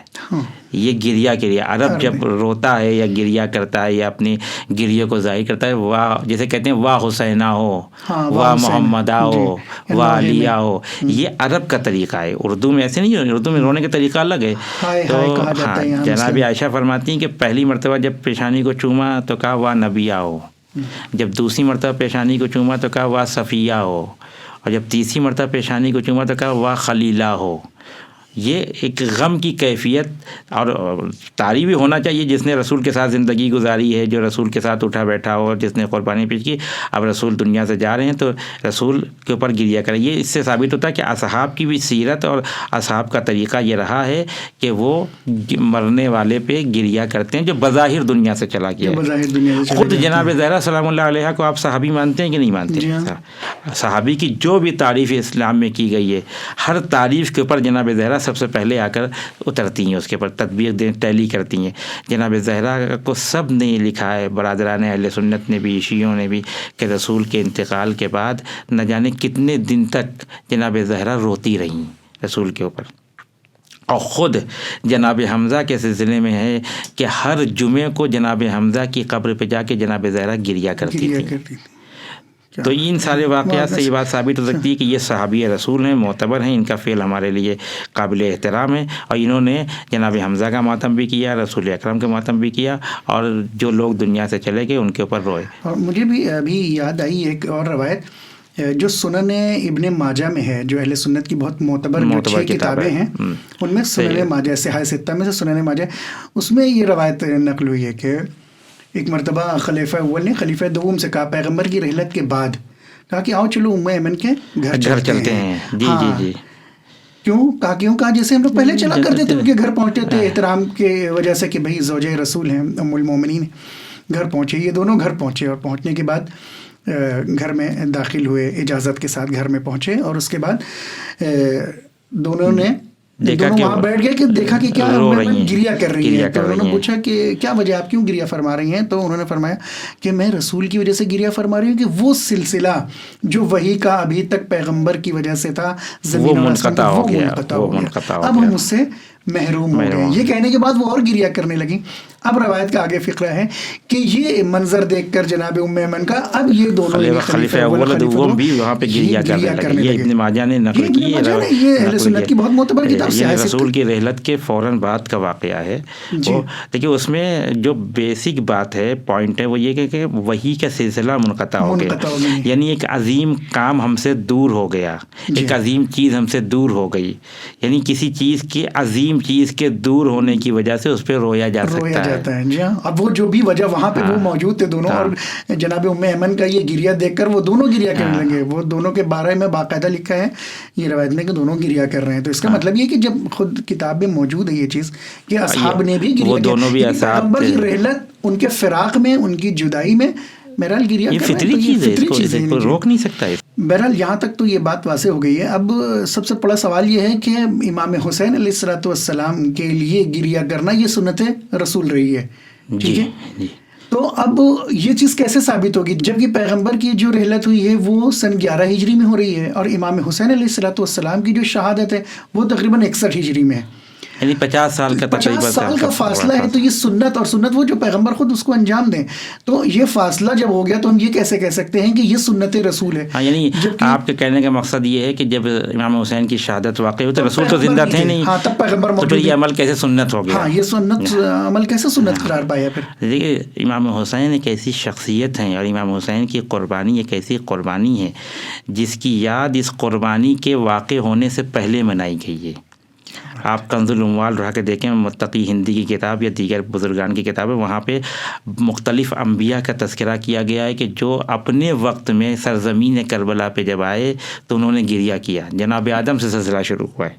یہ گریہ کے لیے۔ عرب جب روتا ہے یا گریہ کرتا ہے یا اپنی گریہ کو ظاہر کرتا ہے، واہ جیسے کہتے ہیں واہ حسینہ ہو، واہ محمدہ ہو، واہ علیہ ہو، یہ عرب کا طریقہ ہے۔ اردو میں ایسے نہیں ہے، اردو میں رونے کا طریقہ الگ ہے۔ تو ہاں جناب عائشہ فرماتی ہیں کہ پہلی مرتبہ جب پیشانی کو چوما تو کہا واہ نبیہ ہو، جب دوسری مرتبہ پیشانی کو چوما تو کہا واہ صفیہ ہو، اور جب تیسری مرتبہ پیشانی کو چوما تو کہا واہ خلیلہ ہو۔ یہ ایک غم کی کیفیت اور طاری بھی ہونا چاہیے جس نے رسول کے ساتھ زندگی گزاری ہے، جو رسول کے ساتھ اٹھا بیٹھا ہو، جس نے قربانی پیش کی۔ اب رسول دنیا سے جا رہے ہیں تو رسول کے اوپر گریہ کریں۔ یہ اس سے ثابت ہوتا ہے کہ اصحاب کی بھی سیرت اور اصحاب کا طریقہ یہ رہا ہے کہ وہ مرنے والے پہ گریہ کرتے ہیں جو بظاہر دنیا سے چلا گیا ہے۔ خود جناب زہرا سلام اللہ علیہ کو آپ صحابی مانتے ہیں کہ نہیں مانتے؟ صحابی کی جو بھی تعریف اسلام میں کی گئی ہے، ہر تعریف کے اوپر جناب زہرا سب سے پہلے آ کر اترتی ہیں، اس کے اوپر تطبیق ٹیلی کرتی ہیں۔ جناب زہرا کو سب نے لکھا ہے، برادران اہل سنت نے بھی، شیعوں نے بھی، کہ رسول کے انتقال کے بعد نہ جانے کتنے دن تک جناب زہرا روتی رہیں رسول کے اوپر۔ اور خود جناب حمزہ کے سلسلے میں ہے کہ ہر جمعے کو جناب حمزہ کی قبر پہ جا کے جناب زہرا گریہ کرتی تھی۔ تو ان سارے واقعات سے یہ بات ثابت ہو سکتی ہے کہ یہ صحابی رسول ہیں، معتبر ہیں، ان کا فعل ہمارے لیے قابل احترام ہے، اور انہوں نے جناب حمزہ کا ماتم بھی کیا، رسول اکرم کا ماتم بھی کیا، اور جو لوگ دنیا سے چلے گئے ان کے اوپر روئے۔ اور مجھے بھی ابھی یاد آئی ایک اور روایت جو سنن ابن ماجہ میں ہے، جو اہل سنت کی بہت معتبر 6 کتابیں ہیں، ان میں سنن ماجہ صحاح ستہ میں سے سنن ماجہ، اس میں یہ روایت نقل ہوئی ہے کہ ایک مرتبہ خلیفہ اول نے خلیفہ دوم سے کہا پیغمبر کی رحلت کے بعد، کہا کہ آؤ چلو ام ایمن کے گھر چلتے ہیں۔ جی کیوں کہا جیسے ہم لوگ پہلے چلا کرتے تھے، ان کے گھر پہنچتے تھے احترام کے وجہ سے کہ بھائی زوجہ رسول ہیں، ام المومنین گھر پہنچے۔ یہ دونوں گھر پہنچے، اور پہنچنے کے بعد گھر میں داخل ہوئے، اجازت کے ساتھ گھر میں پہنچے، اور اس کے بعد دونوں نے وہاں بیٹھ گئے کہ دیکھا کہ کیا گریہ کر رہی ہیں۔ تو انہوں نے پوچھا کہ کیا وجہ، آپ کیوں گریہ فرما رہی ہیں؟ تو انہوں نے فرمایا کہ میں رسول کی وجہ سے گریہ فرما رہی ہوں کہ وہ سلسلہ جو وحی کا ابھی تک پیغمبر کی وجہ سے تھا، زمین و منقطع ہو گیا، اب ہم اس سے محروم ہو گئے۔ یہ کہنے کے بعد وہ اور گریہ کرنے لگی۔ اب روایت کا آگے فقرہ ہے کہ یہ منظر دیکھ کر جناب ام ایمن کا، اب یہ دونوں خلیفہ اول دوم بھی وہاں پہ گریہ کرنے لگے۔ یہ ابن ماجہ نے نقل کی ہے، یہ اہل سنت کی بہت معتبر کتاب ہے، رسول کی رحلت کے فوراً بعد کا واقعہ ہے۔ دیکھیے اس میں جو بیسک بات ہے، پوائنٹ ہے، وہ یہ کہ وحی کا سلسلہ منقطع ہو گیا، یعنی ایک عظیم کام ہم سے دور ہو گیا، ایک عظیم چیز ہم سے دور ہو گئی، یعنی کسی چیز کی عظیم چیز کے دور ہونے کی وجہ سے اس پہ رویا جا سکتا ہے۔ جی ہاں، اب وہ جو بھی وجہ وہاں پہ وہ موجود تھے دونوں، اور جناب ام ایمن کا یہ گریہ دیکھ کر وہ دونوں گریہ کرنے لگے۔ وہ دونوں کے بارے میں باقاعدہ لکھا ہے یہ روایت میں کہ دونوں گریہ کر رہے ہیں۔ تو اس کا مطلب یہ کہ جب خود کتاب میں موجود ہے یہ چیز کہ اصحاب نے بھی گریہ کیا، پیغمبر کی رحلت، ان کے فراق میں، ان کی جدائی میں بہرحال گریا یہ کر رہے ہیں فطری تو یہ چیز ہے، فطری اس چیز ہے کو جی۔ روک نہیں سکتا ہے۔ بہرحال یہاں تک تو یہ بات واضح ہو گئی ہے۔ اب سب سے بڑا سوال یہ ہے کہ امام حسین علیہ الصلوۃ والسلام کے لیے گریا کرنا یہ سنت رسول رہی ہے، ٹھیک ہے؟ جی تو اب یہ چیز کیسے ثابت ہوگی جبکہ پیغمبر کی جو رحلت ہوئی ہے وہ سن 11 ہجری میں ہو رہی ہے اور امام حسین علیہ الصلوۃ والسلام کی جو شہادت ہے وہ تقریباً 61 ہجری میں ہے، یعنی 50 سال کا 50 سال کا فاصلہ ہے۔ تو یہ سنت اور سنت وہ جو پیغمبر خود اس کو انجام دیں، تو یہ فاصلہ جب ہو گیا تو ہم یہ کیسے کہہ سکتے ہیں کہ یہ سنت رسول ہے؟ ہاں، یعنی آپ کے کہنے کا مقصد یہ ہے کہ جب امام حسین کی شہادت واقع ہوئی تو رسول تو زندہ تھے نہیں، ہاں تب پیغمبر تو پھر یہ عمل کیسے سنت ہو گیا؟ ہاں یہ سنت عمل کیسے سنت قرار پایا پھر؟ دیکھیے امام حسین ایک ایسی شخصیت ہیں اور امام حسین کی قربانی ایک ایسی قربانی ہے جس کی یاد اس قربانی کے واقع ہونے سے پہلے منائی گئی ہے۔ آپ کنز الاموال اٹھا کے دیکھیں، متقی ہندی کی کتاب یا دیگر بزرگان کی کتاب ہے، وہاں پہ مختلف انبیاء کا تذکرہ کیا گیا ہے کہ جو اپنے وقت میں سرزمین کربلا پہ جب آئے تو انہوں نے گریہ کیا۔ جناب آدم سے سلسلہ شروع ہوا ہے،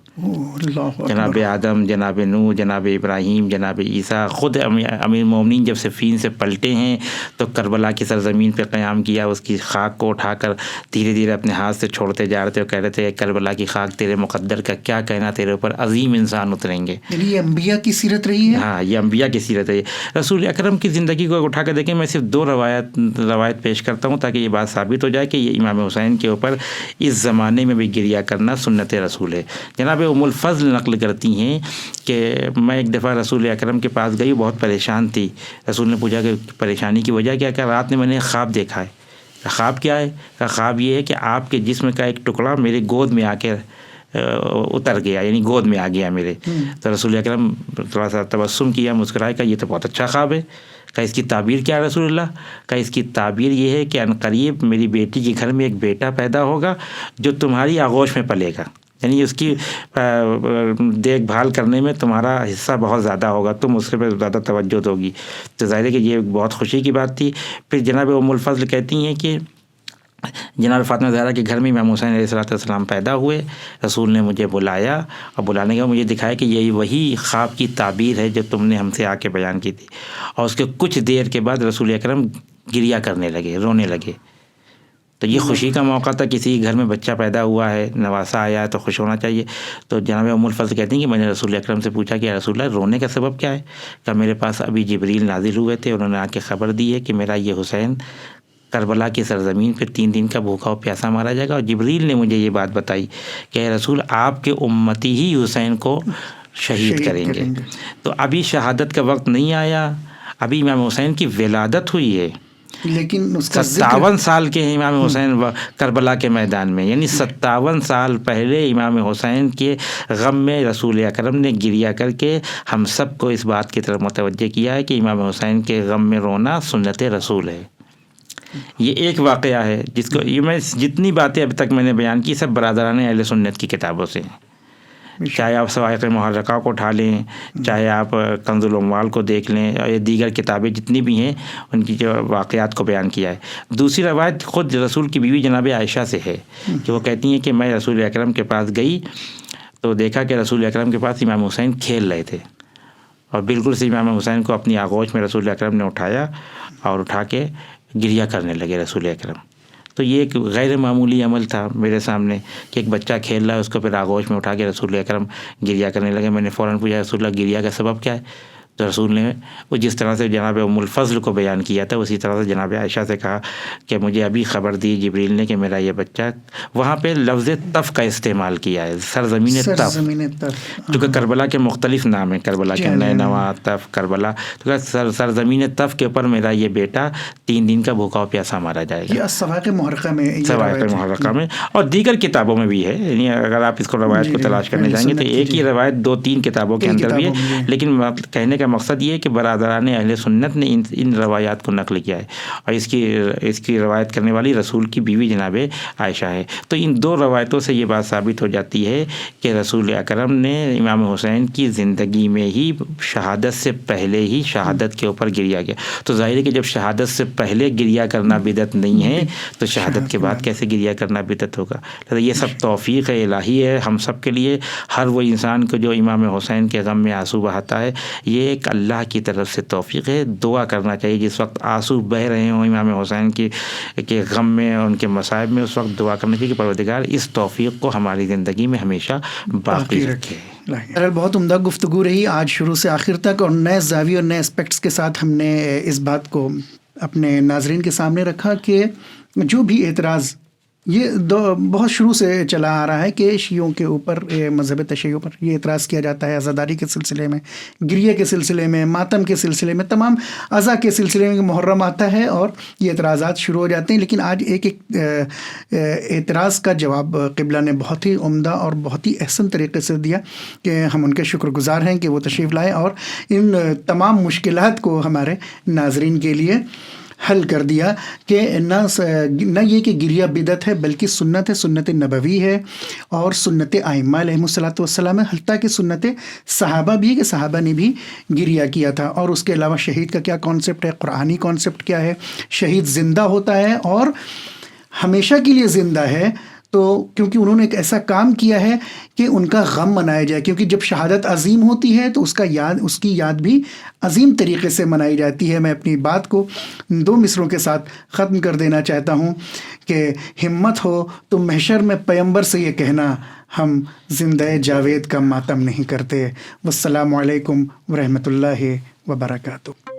جناب آدم، جناب نوح، جناب ابراہیم، جناب عیسیٰ، خود امیر المومنین جب صفین سے پلٹے ہیں تو کربلا کی سرزمین پہ قیام کیا، اس کی خاک کو اٹھا کر دھیرے دھیرے اپنے ہاتھ سے چھوڑتے جا رہے تھے اور کہہ رہے تھے کربلا کی خاک تیرے مقدر کا کیا کہنا، تیرے اوپر عظیم انسان اتریں گے۔ یعنی یہ انبیاء کی سیرت رہی ہے؟ ہاں، یہ انبیاء کی سیرت ہے۔ رسول اکرم کی زندگی کو اٹھا کے دیکھیں، میں صرف 2 روایت پیش کرتا ہوں تاکہ یہ بات ثابت ہو جائے کہ یہ امام حسین کے اوپر اس زمانے میں بھی گریہ کرنا سنت رسول ہے۔ جناب ام الفضل نقل کرتی ہیں کہ میں ایک دفعہ رسول اکرم کے پاس گئی، بہت پریشان تھی۔ رسول نے پوچھا کہ پریشانی کی وجہ کیا؟ کہ رات میں نے ایک خواب دیکھا ہے۔ خواب کیا ہے؟ خواب یہ ہے کہ آپ کے جسم کا ایک ٹکڑا میرے گود میں آ کے اتر گیا، یعنی گود میں آ گیا میرے۔ تو رسول اکرم تھوڑا سا تبسم کیا، مسکرائے، کہ یہ تو بہت اچھا خواب ہے۔ کہ اس کی تعبیر کیا ہے رسول اللہ؟ کہ اس کی تعبیر یہ ہے کہ عنقریب میری بیٹی کے گھر میں ایک بیٹا پیدا ہوگا جو تمہاری آغوش میں پلے گا، یعنی اس کی دیکھ بھال کرنے میں تمہارا حصہ بہت زیادہ ہوگا، تم اس پہ زیادہ توجہ ہوگی۔ تو ظاہر ہے کہ یہ بہت خوشی کی بات تھی۔ پھر جناب ام الفضل کہتی ہیں کہ جناب فاطمہ زہرا کے گھر میں امام حسین علیہ السلام پیدا ہوئے، رسول نے مجھے بلایا اور بلانے کے بعد مجھے دکھایا کہ یہی وہی خواب کی تعبیر ہے جو تم نے ہم سے آ کے بیان کی تھی۔ اور اس کے کچھ دیر کے بعد رسول اکرم گریہ کرنے لگے، رونے لگے۔ تو یہ خوشی کا موقع تھا، کسی گھر میں بچہ پیدا ہوا ہے، نواسا آیا ہے تو خوش ہونا چاہیے۔ تو جناب ام الفضل کہتی ہیں کہ میں نے رسول اکرم سے پوچھا کہ رسول اللہ رونے کا سبب کیا ہے؟ کہ میرے پاس ابھی جبریل نازل ہوئے تھے، انہوں نے آ کے خبر دی ہے کہ میرا یہ حسین کربلا کی سرزمین پہ 3 دن کا بھوکا و پیاسا مارا جائے گا، اور جبریل نے مجھے یہ بات بتائی کہ اے رسول آپ کے امتی ہی حسین کو شہید کریں گے۔ تو ابھی شہادت کا وقت نہیں آیا، ابھی امام حسین کی ولادت ہوئی ہے، لیکن اس کا 57 سال کے ہیں امام حسین کربلا کے میدان میں، یعنی 57 سال پہلے امام حسین کے غم میں رسول اکرم نے گریہ کر کے ہم سب کو اس بات کی طرف متوجہ کیا ہے کہ امام حسین کے غم میں رونا سنت رسول ہے۔ یہ ایک واقعہ ہے جس کو یہ میں جتنی باتیں اب تک میں نے بیان کی سب برادران اہل سنت کی کتابوں سے ہیں، چاہے آپ صواعق محرقہ کو اٹھا لیں، چاہے آپ کنز الاموال کو دیکھ لیں، اور یہ دیگر کتابیں جتنی بھی ہیں ان کی جو واقعات کو بیان کیا ہے۔ دوسری روایت خود رسول کی بیوی جناب عائشہ سے ہے کہ وہ کہتی ہیں کہ میں رسول اکرم کے پاس گئی تو دیکھا کہ رسول اکرم کے پاس امام حسین کھیل رہے تھے، اور بالکل سے امام حسین کو اپنی آغوش میں رسول اکرم نے اٹھایا اور اٹھا کے گریہ کرنے لگے رسول اکرم۔ تو یہ ایک غیر معمولی عمل تھا میرے سامنے کہ ایک بچہ کھیل رہا ہے، اس کو پھر آغوش میں اٹھا کے رسول اکرم گریہ کرنے لگے۔ میں نے فوراً پوچھا رسول اللہ گریہ کا سبب کیا ہے؟ تو رسول نے وہ جس طرح سے جناب ام الفضل کو بیان کیا تھا اسی طرح سے جناب عائشہ سے کہا کہ مجھے ابھی خبر دی جبریل نے کہ میرا یہ بچہ، وہاں پہ لفظ تف کا استعمال کیا ہے، سرزمین تف، چونکہ کربلا کے مختلف نام ہیں، کربلا کے نینوا، تف، کربلا، تو سرزمین تف کے اوپر میرا یہ بیٹا 3 دن کا بھوکا و پیاسا مارا جائے گا۔ یہ صواعق محرقہ میں، صواعق محرقہ میں اور دیگر کتابوں میں بھی ہے، یعنی اگر آپ اس کو روایت کو تلاش کرنے جائیں گے تو ایک ہی روایت 2-3 کتابوں کے اندر بھی ہے، لیکن کہنے کا مقصد یہ ہے کہ برادران اہل سنت نے ان روایات کو نقل کیا ہے، اور اس کی روایت کرنے والی رسول کی بیوی جناب عائشہ ہے۔ تو ان 2 روایتوں سے یہ بات ثابت ہو جاتی ہے کہ رسول اکرم نے امام حسین کی زندگی میں ہی شہادت سے پہلے ہی شہادت کے اوپر گریہ کیا۔ تو ظاہر ہے کہ جب شہادت سے پہلے گریہ کرنا بدعت نہیں ہے تو شہادت کے بعد کیسے گریہ کرنا بدعت ہوگا؟ تو یہ سب توفیق الہی ہے ہم سب کے لیے۔ ہر وہ انسان کو جو امام حسین کے غم میں آنسو بہاتا ہے، یہ ایک اللہ کی طرف سے توفیق ہے. دعا کرنا چاہیے جس وقت آنسو بہہ رہے ہوں امام حسین کے غم میں اور ان کے مصائب میں، اس وقت دعا کرنا چاہیے کہ پروردگار اس توفیق کو ہماری زندگی میں ہمیشہ باقی رکھے. بہت عمدہ گفتگو رہی آج شروع سے آخر تک، اور نئے زاویے اور نئے اسپیکٹس کے ساتھ ہم نے اس بات کو اپنے ناظرین کے سامنے رکھا کہ جو بھی اعتراض یہ بہت شروع سے چلا آ رہا ہے کہ شیعوں کے اوپر، مذہب تشیع پر یہ اعتراض کیا جاتا ہے عزاداری کے سلسلے میں، گریے کے سلسلے میں، ماتم کے سلسلے میں، تمام عزا کے سلسلے میں محرم آتا ہے اور یہ اعتراضات شروع ہو جاتے ہیں. لیکن آج ایک اعتراض کا جواب قبلہ نے بہت ہی عمدہ اور بہت ہی احسن طریقے سے دیا کہ ہم ان کے شکر گزار ہیں کہ وہ تشریف لائے اور ان تمام مشکلات کو ہمارے ناظرین کے لیے حل کر دیا کہ نہ یہ کہ گریہ بدعت ہے بلکہ سنت ہے، سنت نبوی ہے اور سنت ائمہ علیہم الصلوۃ والسلام ہے، حتیٰ کہ سنت صحابہ بھی ہے کہ صحابہ نے بھی گریہ کیا تھا. اور اس کے علاوہ شہید کا کیا کانسیپٹ ہے، قرآنی کانسیپٹ کیا ہے، شہید زندہ ہوتا ہے اور ہمیشہ کے لیے زندہ ہے، تو کیونکہ انہوں نے ایک ایسا کام کیا ہے کہ ان کا غم منایا جائے، کیونکہ جب شہادت عظیم ہوتی ہے تو اس کی یاد بھی عظیم طریقے سے منائی جاتی ہے. میں اپنی بات کو 2 مصروں کے ساتھ ختم کر دینا چاہتا ہوں کہ ہمت ہو تو محشر میں پیمبر سے یہ کہنا، ہم زندہ جاوید کا ماتم نہیں کرتے. والسلام علیکم ورحمۃ اللہ وبرکاتہ.